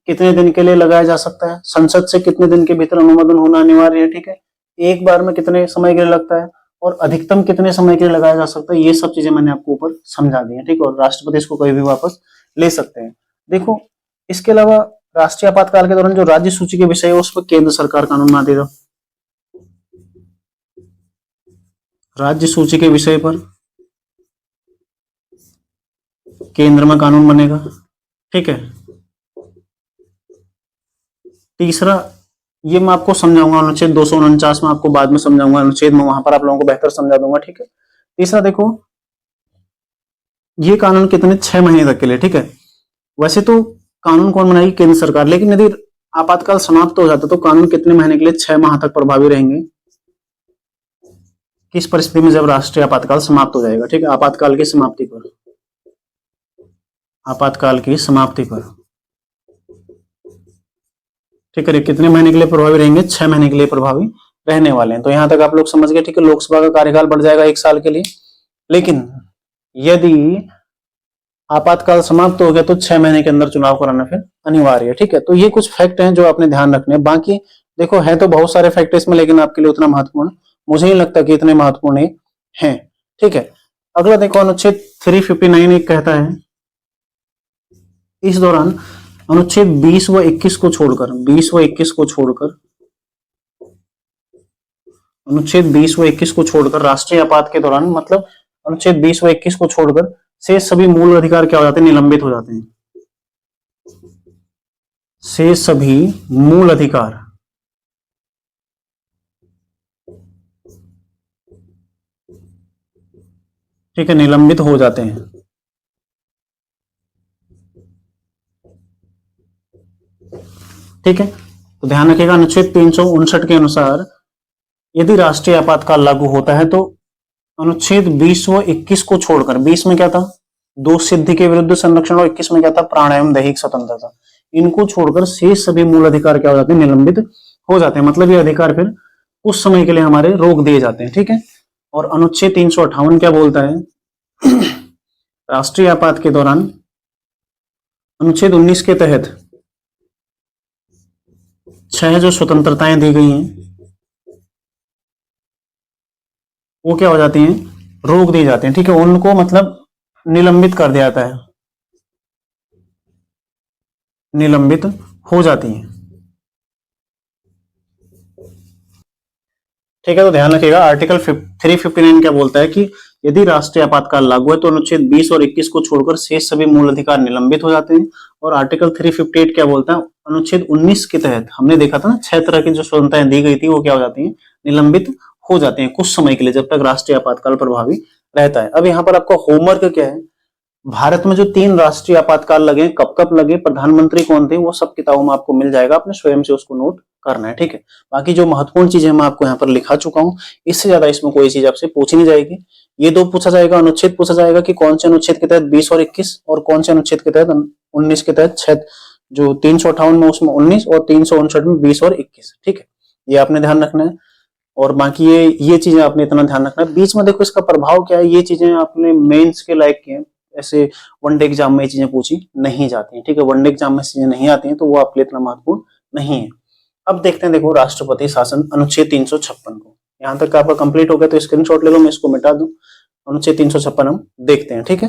कितने दिन के लिए लगाया जा सकता है, संसद से कितने दिन के भीतर अनुमोदन होना अनिवार्य है, ठीक है, एक बार में कितने समय के लिए लगता है और अधिकतम कितने समय के लिए लगाया जा सकता है। ये सब चीजें मैंने आपको ऊपर समझा दी है, ठीक है। और राष्ट्रपति इसको कभी भी वापस ले सकते हैं। देखो, इसके अलावा राष्ट्रीय आपातकाल के दौरान जो राज्य सूची के विषय है उस पर केंद्र सरकार कानून बना देगा। राज्य सूची के विषय पर केंद्र में कानून बनेगा, ठीक है। तीसरा, ये मैं आपको समझाऊंगा अनुच्छेद 249 में, आपको बाद में समझाऊंगा अनुच्छेद में, वहां पर आप लोगों को बेहतर समझा दूंगा, ठीक है। तीसरा देखो, ये कानून कितने, 6 महीने तक के लिए, ठीक है। वैसे तो कानून कौन बनाएगी, केंद्र सरकार, लेकिन यदि आपातकाल समाप्त हो जाता तो कानून कितने महीने के लिए, 6 माह तक प्रभावी रहेंगे। किस परिस्थिति में, जब राष्ट्रीय आपातकाल समाप्त हो जाएगा, ठीक है, आपातकाल की समाप्ति पर, आपातकाल की समाप्ति पर, ठीक है। कितने महीने के लिए प्रभावी रहेंगे, 6 महीने के लिए प्रभावी रहने वाले हैं। तो यहां तक आप लोग समझ गए, ठीक है। लोकसभा का कार्यकाल बढ़ जाएगा 1 साल के लिए, लेकिन यदि आपातकाल समाप्त हो गया तो 6 महीने के अंदर चुनाव कराना फिर अनिवार्य है, ठीक है। तो ये कुछ फैक्ट हैं जो आपने ध्यान रखने हैं। बाकी देखो, है तो बहुत सारे फैक्ट इसमें, लेकिन आपके लिए उतना महत्वपूर्ण मुझे नहीं लगता कि इतने महत्वपूर्ण है, ठीक है। अगला देखो, अनुच्छेद 359 एक कहता है, इस दौरान अनुच्छेद 20 व 21 को छोड़कर, 20 व 21 को छोड़कर, अनुच्छेद 20 व 21 को छोड़कर राष्ट्रीय आपात के दौरान, मतलब अनुच्छेद 20 व 21 को छोड़कर शेष सभी मूल अधिकार क्या हो जाते हैं, निलंबित हो जाते हैं। शेष सभी मूल अधिकार, ठीक है, निलंबित हो जाते हैं, ठीक है। तो ध्यान रखिएगा अनुच्छेद 359 के अनुसार यदि राष्ट्रीय आपातकाल लागू होता है तो अनुच्छेद 20 व 21 को छोड़कर, 20 में क्या था, दोष सिद्धि के विरुद्ध संरक्षण, और 21 में क्या था, प्राण एवं दैहिक स्वतंत्रता, इनको छोड़कर शेष सभी मूल अधिकार क्या हो जाते हैं, निलंबित हो जाते हैं। मतलब ये अधिकार फिर कुछ समय के लिए हमारे रोक दिए जाते हैं। ठीक है। और अनुच्छेद 358 क्या बोलता है, राष्ट्रीय आपात के दौरान अनुच्छेद 19 के तहत 6 जो स्वतंत्रताएं दी गई हैं वो क्या हो जाती हैं, रोक दी जाती हैं। ठीक है, उनको मतलब निलंबित कर दिया जाता है, निलंबित हो जाती हैं। ठीक है, तो ध्यान रखिएगा आर्टिकल 359 क्या बोलता है कि यदि राष्ट्रीय आपातकाल लागू है तो अनुच्छेद 20 और 21 को छोड़कर शेष सभी मूल अधिकार निलंबित हो जाते हैं। और आर्टिकल 358 क्या बोलता है, अनुच्छेद 19 के तहत हमने देखा था ना 6 तरह की जो स्वतंत्रताएं दी गई थी वो क्या हो जाती हैं, निलंबित हो जाते हैं कुछ समय के लिए, जब तक राष्ट्रीय आपातकाल प्रभावी रहता है। अब यहाँ पर आपका होमवर्क क्या है, भारत में जो 3 राष्ट्रीय आपातकाल लगे, कब कब लगे, प्रधानमंत्री कौन थे, वो सब किताबों में आपको मिल जाएगा, आपने स्वयं से उसको नोट करना है। ठीक है, बाकी जो महत्वपूर्ण चीजें मैं आपको यहाँ पर लिखा चुका हूँ, इससे ज्यादा इसमें कोई चीज आपसे पूछी नहीं जाएगी। ये 2 पूछा जाएगा, अनुच्छेद पूछा जाएगा कि कौन से अनुच्छेद के तहत 20 और 21, और कौन से अनुच्छेद के तहत 19 के तहत 6, जो 358 में उसमें 19 और 359 में 20 और 21। ठीक है, ये आपने ध्यान रखना है। और बाकी ये चीजें आपने इतना ध्यान रखना है। बीच में देखो इसका प्रभाव क्या है, ये चीजें आपने मेंस के लायक की हैं, ऐसे वनडे एग्जाम में ये चीजें पूछी नहीं जाती हैं। ठीक है, वनडे एग्जाम में चीजें नहीं आती हैं तो वो आपके लिए इतना महत्वपूर्ण नहीं है। अब देखते हैं, देखो राष्ट्रपति शासन अनुच्छेद 356 को, यहां तक आपका कंप्लीट हो गया तो स्क्रीनशॉट ले लो, मैं इसको मिटा दूं। अनुच्छेद 356 हम देखते हैं। ठीक है,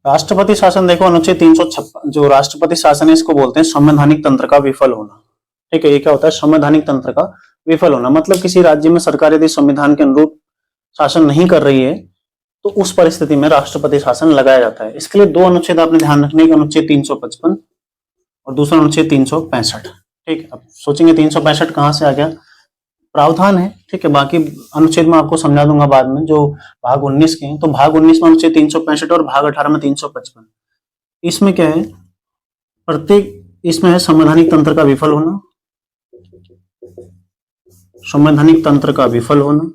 राष्ट्रपति शासन देखो, अनुच्छेद 356 जो राष्ट्रपति शासन है इसको बोलते हैं संवैधानिक तंत्र का विफल होना। ठीक है, ये क्या होता है, संवैधानिक तंत्र का विफल होना, मतलब किसी राज्य में सरकार यदि संविधान के अनुरूप शासन नहीं कर रही है तो उस परिस्थिति में राष्ट्रपति शासन लगाया जाता है। इसके लिए 2 अनुच्छेद आपने ध्यान रखने के, अनुच्छेद 355 और दूसरा अनुच्छेद 365। ठीक है, अब सोचेंगे 365 कहां से आ गया, प्रावधान है। ठीक है, बाकी अनुच्छेद में आपको समझा दूंगा बाद में, जो भाग 19 के हैं। तो भाग 19 में अनुच्छेद 365 और भाग 18 में 355। इसमें क्या है, प्रत्येक इसमें है संवैधानिक तंत्र का विफल होना, संवैधानिक तंत्र का विफल होना।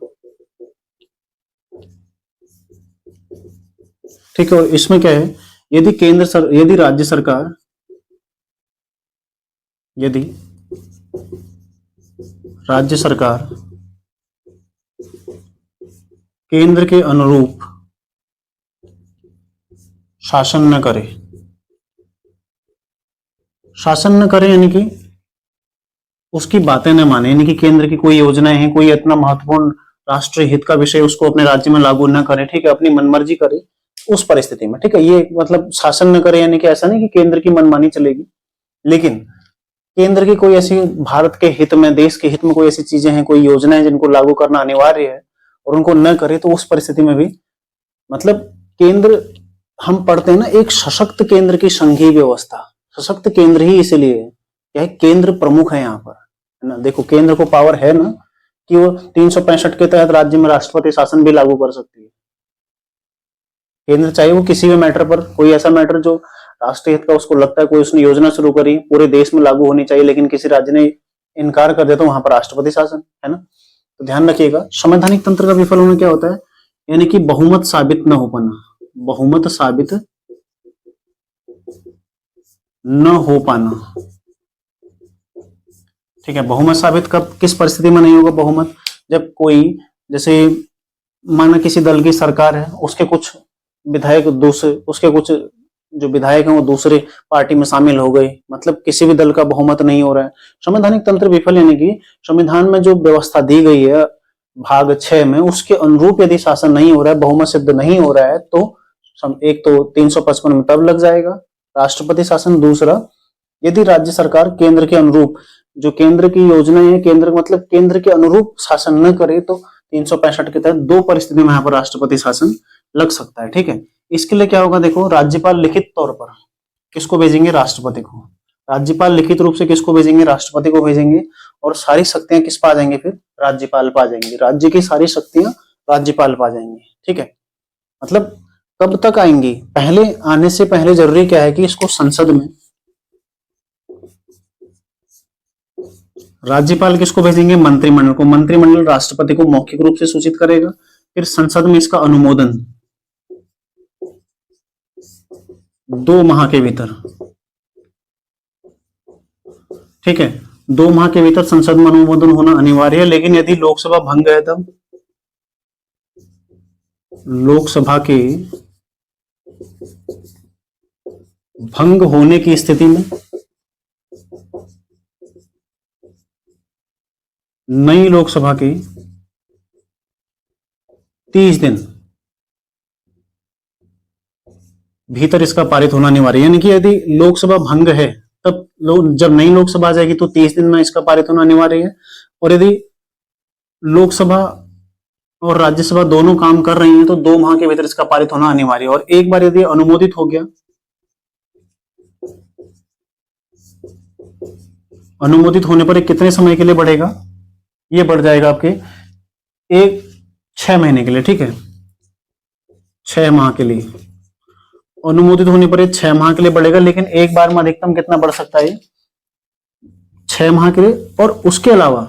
ठीक है, और इसमें क्या है, यदि राज्य सरकार, यदि राज्य सरकार केंद्र के अनुरूप शासन न करे, शासन न करे यानी कि उसकी बातें न माने, यानी कि केंद्र की कोई योजनाएं हैं, कोई इतना महत्वपूर्ण राष्ट्रीय हित का विषय उसको अपने राज्य में लागू न करे, ठीक है, अपनी मनमर्जी करे उस परिस्थिति में। ठीक है, ये मतलब शासन न करे यानी कि ऐसा नहीं कि केंद्र की मनमानी चलेगी, लेकिन केंद्र की कोई ऐसी भारत के हित में, देश के हित में कोई ऐसी चीजें हैं, कोई योजनाएं जिनको लागू करना अनिवार्य है और उनको न करे, तो उस परिस्थिति में भी मतलब केंद्र, हम पढ़ते हैं ना, एक सशक्त केंद्र की संघीय व्यवस्था, सशक्त केंद्र ही इसलिए है क्या है, केंद्र प्रमुख है यहाँ पर, है ना। देखो केंद्र को पावर है ना कि वो 365 के तहत राज्य में राष्ट्रपति शासन भी लागू कर सकती है। केंद्र चाहे वो किसी भी मैटर पर, कोई ऐसा मैटर जो राष्ट्रीय हित का उसको लगता है, कोई उसने योजना शुरू करी, पूरे देश में लागू होनी चाहिए, लेकिन किसी राज्य ने इनकार कर दिया तो वहां पर राष्ट्रपति शासन, है ना। तो ध्यान रखिएगा, संवैधानिक तंत्र का विफल होना क्या होता है, यानी कि बहुमत साबित न हो पाना, बहुमत साबित न हो पाना। ठीक है, बहुमत साबित कब, किस परिस्थिति में नहीं होगा बहुमत, जब कोई, जैसे माना किसी दल की सरकार है, उसके कुछ विधायक दूसरे, उसके कुछ जो विधायक हैं वो दूसरे पार्टी में शामिल हो गए, मतलब किसी भी दल का बहुमत नहीं हो रहा है। संवैधानिक तंत्र विफल यानी कि संविधान में जो व्यवस्था दी गई है भाग 6 में, उसके अनुरूप यदि शासन नहीं हो रहा है, बहुमत सिद्ध नहीं हो रहा है, तो एक तो 355 में तब लग जाएगा राष्ट्रपति शासन। दूसरा, यदि राज्य सरकार केंद्र के अनुरूप, जो केंद्र की योजनाएं है, केंद्र मतलब केंद्र के अनुरूप शासन न करे, तो 365 के तहत 2 परिस्थिति में यहाँ पर राष्ट्रपति शासन लग सकता है। ठीक है, इसके लिए क्या होगा, देखो राज्यपाल लिखित तौर पर किसको भेजेंगे, राष्ट्रपति को। राज्यपाल लिखित रूप से किसको भेजेंगे, राष्ट्रपति को भेजेंगे, और सारी शक्तियां किस पा जाएंगे, फिर राज्यपाल पा जाएंगे, राज्य की सारी शक्तियां राज्यपाल पा जाएंगे। ठीक है, मतलब कब तक आएंगी, पहले आने से पहले जरूरी क्या है कि इसको संसद में राज्यपाल किसको भेजेंगे? मंत्रिमंडल को। मंत्रिमंडल राष्ट्रपति को मौखिक रूप से सूचित करेगा, फिर संसद में इसका अनुमोदन 2 माह के भीतर, ठीक है, 2 माह के भीतर संसद में अनुमोदन होना अनिवार्य है। लेकिन यदि लोकसभा भंग है, तब लोकसभा के भंग होने की स्थिति में नई लोकसभा के 30 दिन भीतर इसका पारित होना अनिवार्य है। यानी कि यदि लोकसभा भंग है, तब जब नई लोकसभा आ जाएगी तो 30 दिन में इसका पारित होना अनिवार्य है। और यदि लोकसभा और राज्यसभा दोनों काम कर रही हैं तो 2 माह के भीतर इसका पारित होना अनिवार्य है। और एक बार यदि अनुमोदित हो गया, अनुमोदित होने पर कितने समय के लिए बढ़ेगा? ये बढ़ जाएगा आपके 6 महीने के लिए, ठीक है, 6 माह के लिए। अनुमोदित होने पर 6 माह के लिए बढ़ेगा, लेकिन एक बार में अधिकतम कितना बढ़ सकता है? 6 माह के लिए। और उसके अलावा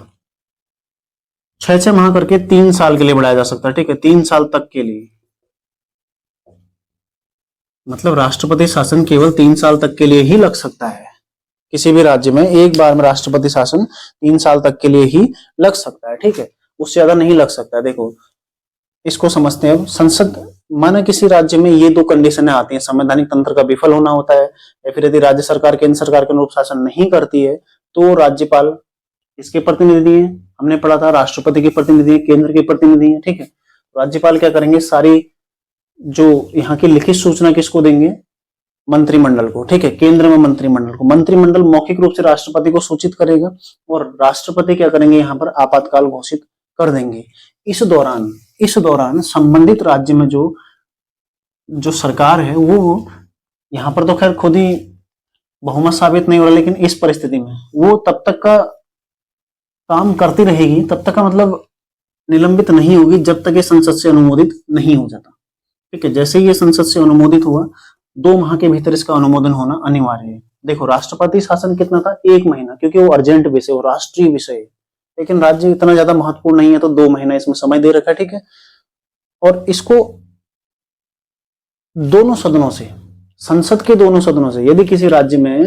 6 माह करके 3 साल के लिए बढ़ाया जा सकता है, ठीक है, 3 साल तक के लिए। मतलब राष्ट्रपति शासन केवल 3 साल तक के लिए ही लग सकता है। किसी भी राज्य में एक बार में राष्ट्रपति शासन 3 साल तक के लिए ही लग सकता है, ठीक है, उससे ज्यादा नहीं लग सकता है। देखो इसको समझते हैं। संसद, माना किसी राज्य में ये 2 कंडीशनें आती हैं, संवैधानिक तंत्र का विफल होना होता है, या फिर यदि राज्य सरकार केंद्र सरकार के अनुरूप शासन नहीं करती है तो राज्यपाल इसके प्रतिनिधि है, हमने पढ़ा था, राष्ट्रपति के प्रतिनिधि है, केंद्र के प्रतिनिधि है, ठीक है। राज्यपाल क्या करेंगे? सारी जो यहाँ की लिखित सूचना किसको देंगे? मंत्रिमंडल को, ठीक है, केंद्र में मंत्रिमंडल को। मंत्रिमंडल मौखिक रूप से राष्ट्रपति को सूचित करेगा और राष्ट्रपति क्या करेंगे? यहाँ पर आपातकाल घोषित कर देंगे। इस दौरान संबंधित राज्य में जो सरकार है वो, यहाँ पर तो खैर खुद ही बहुमत साबित नहीं हो रहा, लेकिन इस परिस्थिति में वो तब तक का काम करती रहेगी, तब तक का मतलब निलंबित नहीं होगी जब तक ये संसद से अनुमोदित नहीं हो जाता, ठीक है। जैसे ही ये संसद से अनुमोदित हुआ, 2 माह के भीतर इसका अनुमोदन होना अनिवार्य है। देखो राष्ट्रपति शासन कितना था? 1 महीना, क्योंकि वो अर्जेंट विषय, वो राष्ट्रीय विषय है। लेकिन राज्य इतना ज्यादा महत्वपूर्ण नहीं है तो 2 महीना इसमें समय दे रखा है, ठीक है। और इसको दोनों सदनों से, संसद के दोनों सदनों से, यदि किसी राज्य में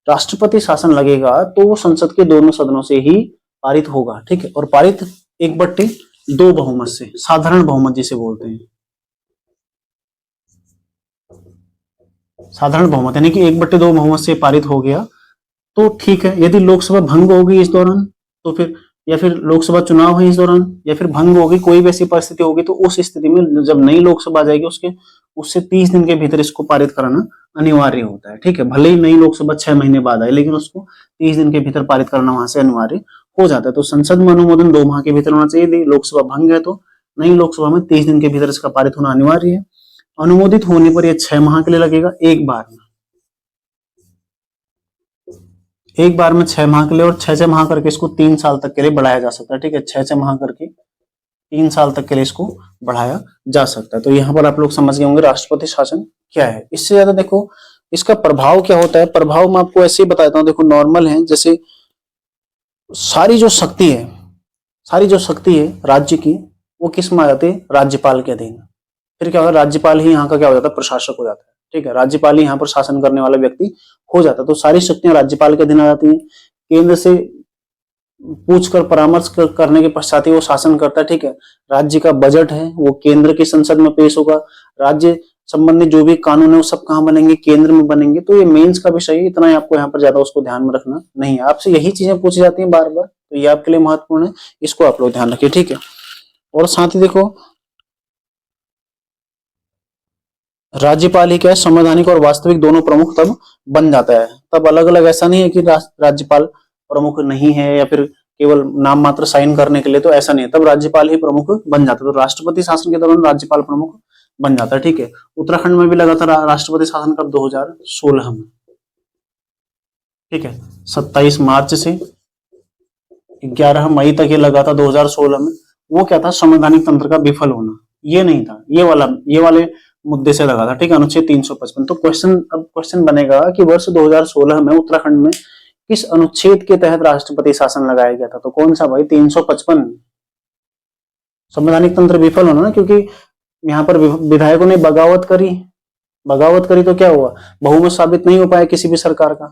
राष्ट्रपति शासन लगेगा तो वो संसद के दोनों सदनों से ही पारित होगा, ठीक है। और पारित 1/2 बहुमत से, साधारण बहुमत जिसे बोलते हैं, साधारण बहुमत, यानी कि 1/2 बहुमत से पारित हो गया तो ठीक है। यदि लोकसभा भंग होगी इस दौरान तो फिर, या फिर लोकसभा चुनाव है इस दौरान, या फिर भंग होगी, कोई भी ऐसी परिस्थिति होगी, तो उस स्थिति में जब नई लोकसभा आ जाएगी उससे 30 दिन के भीतर इसको पारित कराना अनिवार्य होता है, ठीक है। भले ही नई लोकसभा 6 महीने बाद आए, लेकिन उसको 30 दिन के भीतर पारित करना वहां से अनिवार्य हो जाता है। तो संसद में अनुमोदन 2 माह के भीतर होना चाहिए। यदि लोकसभा भंग है तो नई लोकसभा में 30 दिन के भीतर इसका पारित होना अनिवार्य है। अनुमोदित होने पर यह 6 माह के लिए लगेगा, एक बार में 6 माह के लिए, और 6 माह करके इसको 3 साल तक के लिए बढ़ाया जा सकता है, ठीक है। 6 माह करके 3 साल तक के लिए इसको बढ़ाया जा सकता है। तो यहाँ पर आप लोग समझ गए होंगे राष्ट्रपति शासन क्या है। इससे ज्यादा देखो इसका प्रभाव क्या होता है। प्रभाव मैं आपको ऐसे ही बताता हूँ, देखो नॉर्मल है, जैसे सारी जो शक्ति है राज्य की, वो किस में आ जाती है? राज्यपाल के अधीन। फिर क्या होगा? राज्यपाल ही यहाँ का क्या हो जाता है? प्रशासक हो जाता है, ठीक है। राज्यपाल ही यहाँ पर शासन करने वाला व्यक्ति हो जाता है। तो सारी शक्तियां राज्यपाल के अधीन आ जाती हैं। केंद्र से पूछकर परामर्श करने के पश्चात ही वो शासन करता है, ठीक है। राज्य का बजट है वो केंद्र की संसद में पेश होगा। राज्य संबंधी जो भी कानून है वो सब कहाँ बनेंगे? केंद्र में बनेंगे। तो ये मेंस का विषय है, इतना ही आपको यहाँ पर ज्यादा उसको ध्यान में रखना नहीं है। आपसे यही चीजें पूछी जाती हैं बार बार, तो ये आपके लिए महत्वपूर्ण है, इसको आप लोग ध्यान रखिए, ठीक है। और साथ ही देखो राज्यपाल ही क्या है? संवैधानिक और वास्तविक दोनों प्रमुख तब बन जाता है। तब अलग अलग ऐसा नहीं है कि राज्यपाल प्रमुख नहीं है या फिर केवल नाम मात्र साइन करने के लिए, तो ऐसा नहीं है। तब राज्यपाल ही प्रमुख बन जाता है। तो राष्ट्रपति शासन के दौरान राज्यपाल प्रमुख बन जाता है, ठीक है। उत्तराखंड में भी लगा था राष्ट्रपति शासन कब? 2016 में, ठीक है। 27 मार्च से 11 मई तक ये लगा था 2016 में। वो क्या था? संवैधानिक तंत्र का विफल होना। ये नहीं था, ये वाले मुद्दे से लगा था, ठीक है, अनुच्छेद 355। तो क्वेश्चन बनेगा कि वर्ष 2016 में उत्तराखंड में किस अनुच्छेद के तहत राष्ट्रपति शासन लगाया गया था? तो कौन सा भाई? 355। संवैधानिक तंत्र विफल होना ना, क्योंकि यहाँ पर विधायकों ने बगावत करी। बगावत करी तो क्या हुआ? बहुमत साबित नहीं हो पाया किसी भी सरकार का।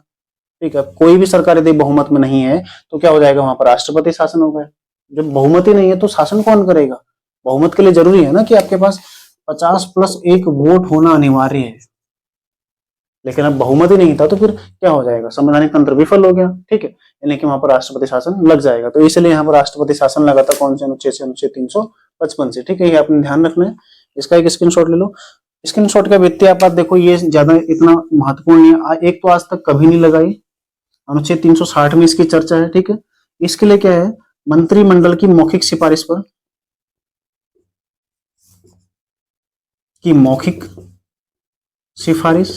ठीक है, कोई भी सरकार यदि बहुमत में नहीं है तो क्या हो जाएगा? वहां पर राष्ट्रपति शासन हो गया। जब बहुमत ही नहीं है तो शासन कौन करेगा? बहुमत के लिए जरूरी है ना कि आपके पास 50+1 वोट होना अनिवार्य है। लेकिन अब बहुमत ही नहीं था तो फिर क्या हो जाएगा? संवैधानिक तंत्र विफल हो गया। ठीक है, यानी कि वहां पर राष्ट्रपति शासन लग जाएगा। तो इसलिए यहाँ पर राष्ट्रपति शासन लगा था कौन से अनुच्छेद से? अनुच्छेद 355 से। ठीक है, ये आपने ध्यान रखना है। इसका एक स्क्रीनशॉट ले लो। स्क्रीनशॉट का वित्तीय आपात देखो, ये ज्यादा इतना महत्वपूर्ण नहीं है। एक तो आज तक कभी नहीं लगाई। अनुच्छेद 360 में इसकी चर्चा है। ठीक है, इसके लिए क्या है? मंत्रिमंडल की मौखिक सिफारिश पर, की मौखिक सिफारिश।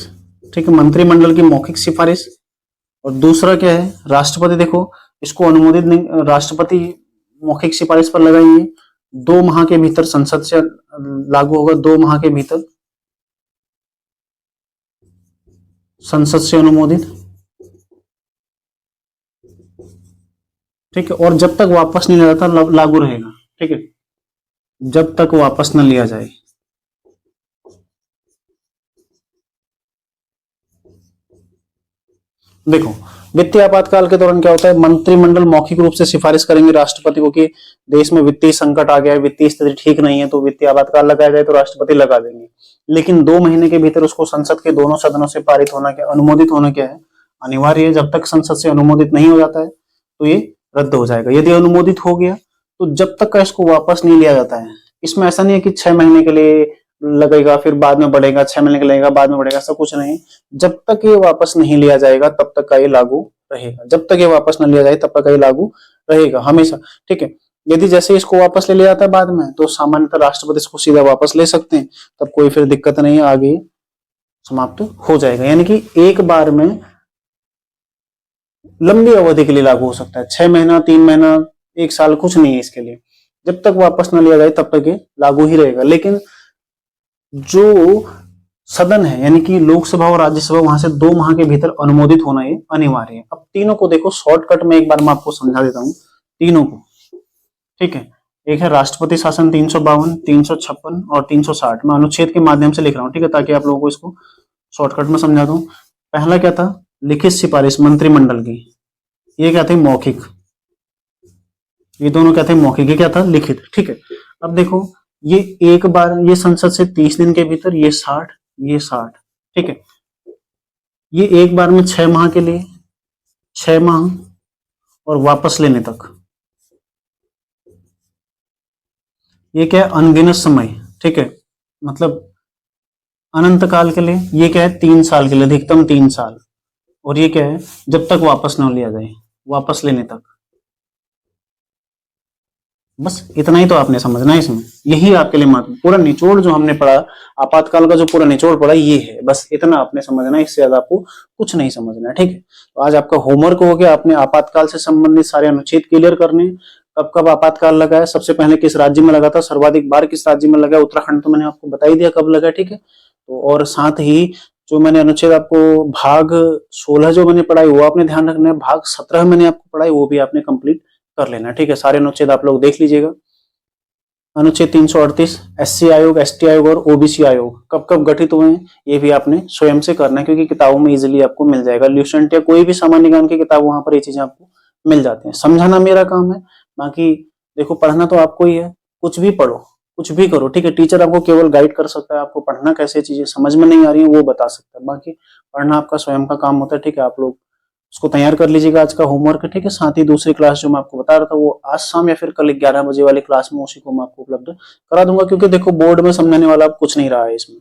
ठीक है, मंत्रिमंडल की मौखिक सिफारिश। और दूसरा क्या है? राष्ट्रपति देखो, इसको अनुमोदित नहीं, राष्ट्रपति मौखिक सिफारिश पर लगाएंगे। 2 माह के भीतर संसद से लागू होगा। 2 माह के भीतर संसद से अनुमोदित। ठीक है, और जब तक वापस नहीं लिया जाता लागू रहेगा। ठीक है, जब तक वापस न लिया जाए। देखो, वित्तीय आपातकाल के दौरान क्या होता है? मंत्रिमंडल मौखिक रूप से सिफारिश करेंगे राष्ट्रपति को कि देश में वित्तीय संकट आ गया है, वित्तीय स्थिति ठीक नहीं है, तो वित्तीय आपातकाल लगाया जाए, तो राष्ट्रपति लगा देंगे। लेकिन 2 महीने के भीतर उसको संसद के दोनों सदनों से पारित होना, क्या अनुमोदित होना क्या है? अनिवार्य है। जब तक संसद से अनुमोदित नहीं हो जाता है तो ये रद्द हो जाएगा। यदि अनुमोदित हो गया तो जब तक का इसको वापस नहीं लिया जाता है। इसमें ऐसा नहीं है कि 6 महीने के लिए लगेगा फिर बाद में बढ़ेगा, 6 महीने के लगेगा बाद में बढ़ेगा, ऐसा कुछ नहीं। जब तक ये वापस नहीं लिया जाएगा तब तक का ये लागू रहेगा। जब तक ये वापस न लिया जाए तब तक का ये लागू रहेगा हमेशा। ठीक है, यदि जैसे इसको वापस ले लिया जाता है बाद में, तो सामान्यतः राष्ट्रपति इसको सीधा वापस ले सकते हैं, तब कोई फिर दिक्कत नहीं है, आगे समाप्त हो जाएगा। यानी कि एक बार में लंबी अवधि के लिए लागू हो सकता है। 6 महीना, 3 महीना, 1 साल, कुछ नहीं है इसके लिए। जब तक वापस न लिया जाए तब तक ये लागू ही रहेगा। लेकिन जो सदन है यानी कि लोकसभा और राज्यसभा, वहां से 2 माह के भीतर अनुमोदित होना ये अनिवार्य है। अब तीनों को देखो शॉर्टकट में, एक बार मैं आपको समझा देता हूं तीनों को। ठीक है, एक है राष्ट्रपति शासन 352, 356 और 360। मैं अनुच्छेद के माध्यम से लिख रहा हूं, ठीक है, ताकि आप लोगों को इसको शॉर्टकट में समझा दूं। पहला क्या था? लिखित सिफारिश मंत्रिमंडल की। ये क्या थे? मौखिक। ये दोनों क्या थे? मौखिक। ये क्या था? लिखित। ठीक है, अब देखो, ये एक बार, ये संसद से 30 दिन के भीतर, ये 60, ये 60। ठीक है, ये एक बार में 6 माह के लिए, 6 माह और वापस लेने तक। ये क्या है? अनगिनत समय। ठीक है, मतलब अनंत काल के लिए। ये क्या है? 3 साल के लिए, अधिकतम 3 साल। और ये क्या है? जब तक वापस न लिया जाए, वापस लेने तक। बस इतना ही तो आपने समझना है इसमें। यही आपके लिए महत्व, पूरा निचोड़ जो हमने पढ़ा, आपातकाल का जो पूरा निचोड़ पढ़ा, ये है। बस इतना आपने समझना है, इससे ज्यादा आपको कुछ नहीं समझना है। ठीक है, तो आज आपका होमवर्क हो गया। आपने आपातकाल से संबंधित सारे अनुच्छेद क्लियर करने। कब कब आपातकाल लगा है, सबसे पहले किस राज्य में लगा था, सर्वाधिक बार किस राज्य में लगा है? उत्तराखंड, तो मैंने आपको बता ही दिया कब लगा। ठीक है, तो और साथ ही जो मैंने अनुच्छेद आपको भाग 16 जो मैंने पढ़ाई वो आपने ध्यान रखना है। भाग 17 मैंने आपको पढ़ाई वो भी आपने कंप्लीट कर लेना। ठीक है, सारे अनुच्छेद आप लोग देख लीजिएगा। अनुच्छेद 338 एससी आयोग, एसटी आयोग और ओबीसी आयोग कब कब गठित हुए हैं, ये भी आपने स्वयं से करना है, क्योंकि किताबों में इजीली आपको मिल जाएगा। ल्यूसेंट या कोई भी सामान्य ज्ञान की किताब, वहां पर ये चीजें आपको मिल जाती हैं। समझाना मेरा काम है, बाकी देखो पढ़ना तो आपको ही है। कुछ भी पढ़ो, कुछ भी करो, ठीक है। टीचर आपको केवल गाइड कर सकता है, आपको पढ़ना कैसे, चीजें समझ में नहीं आ रही है वो बता सकता है, बाकी पढ़ना आपका स्वयं का काम होता है। ठीक है, आप लोग उसको तैयार कर लीजिएगा आज का होमवर्क। ठीक है, साथ ही दूसरी क्लास जो मैं आपको बता रहा था वो आज शाम या फिर कल 11 बजे वाली क्लास में उसी को मैं आपको उपलब्ध करा दूंगा, क्योंकि देखो बोर्ड में समझाने वाला अब कुछ नहीं रहा है इसमें।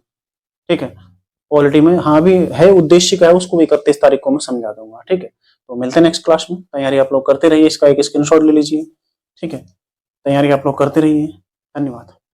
ठीक है, क्वालिटी में हाँ भी है, उद्देश्य का है, उसको 31 तारीख को मैं समझा दूंगा। ठीक है, तो मिलते हैं नेक्स्ट क्लास में। तैयारी आप लोग करते रहिए, इसका एक स्क्रीनशॉट ले लीजिए। ठीक है, तैयारी आप लोग करते रहिए। धन्यवाद।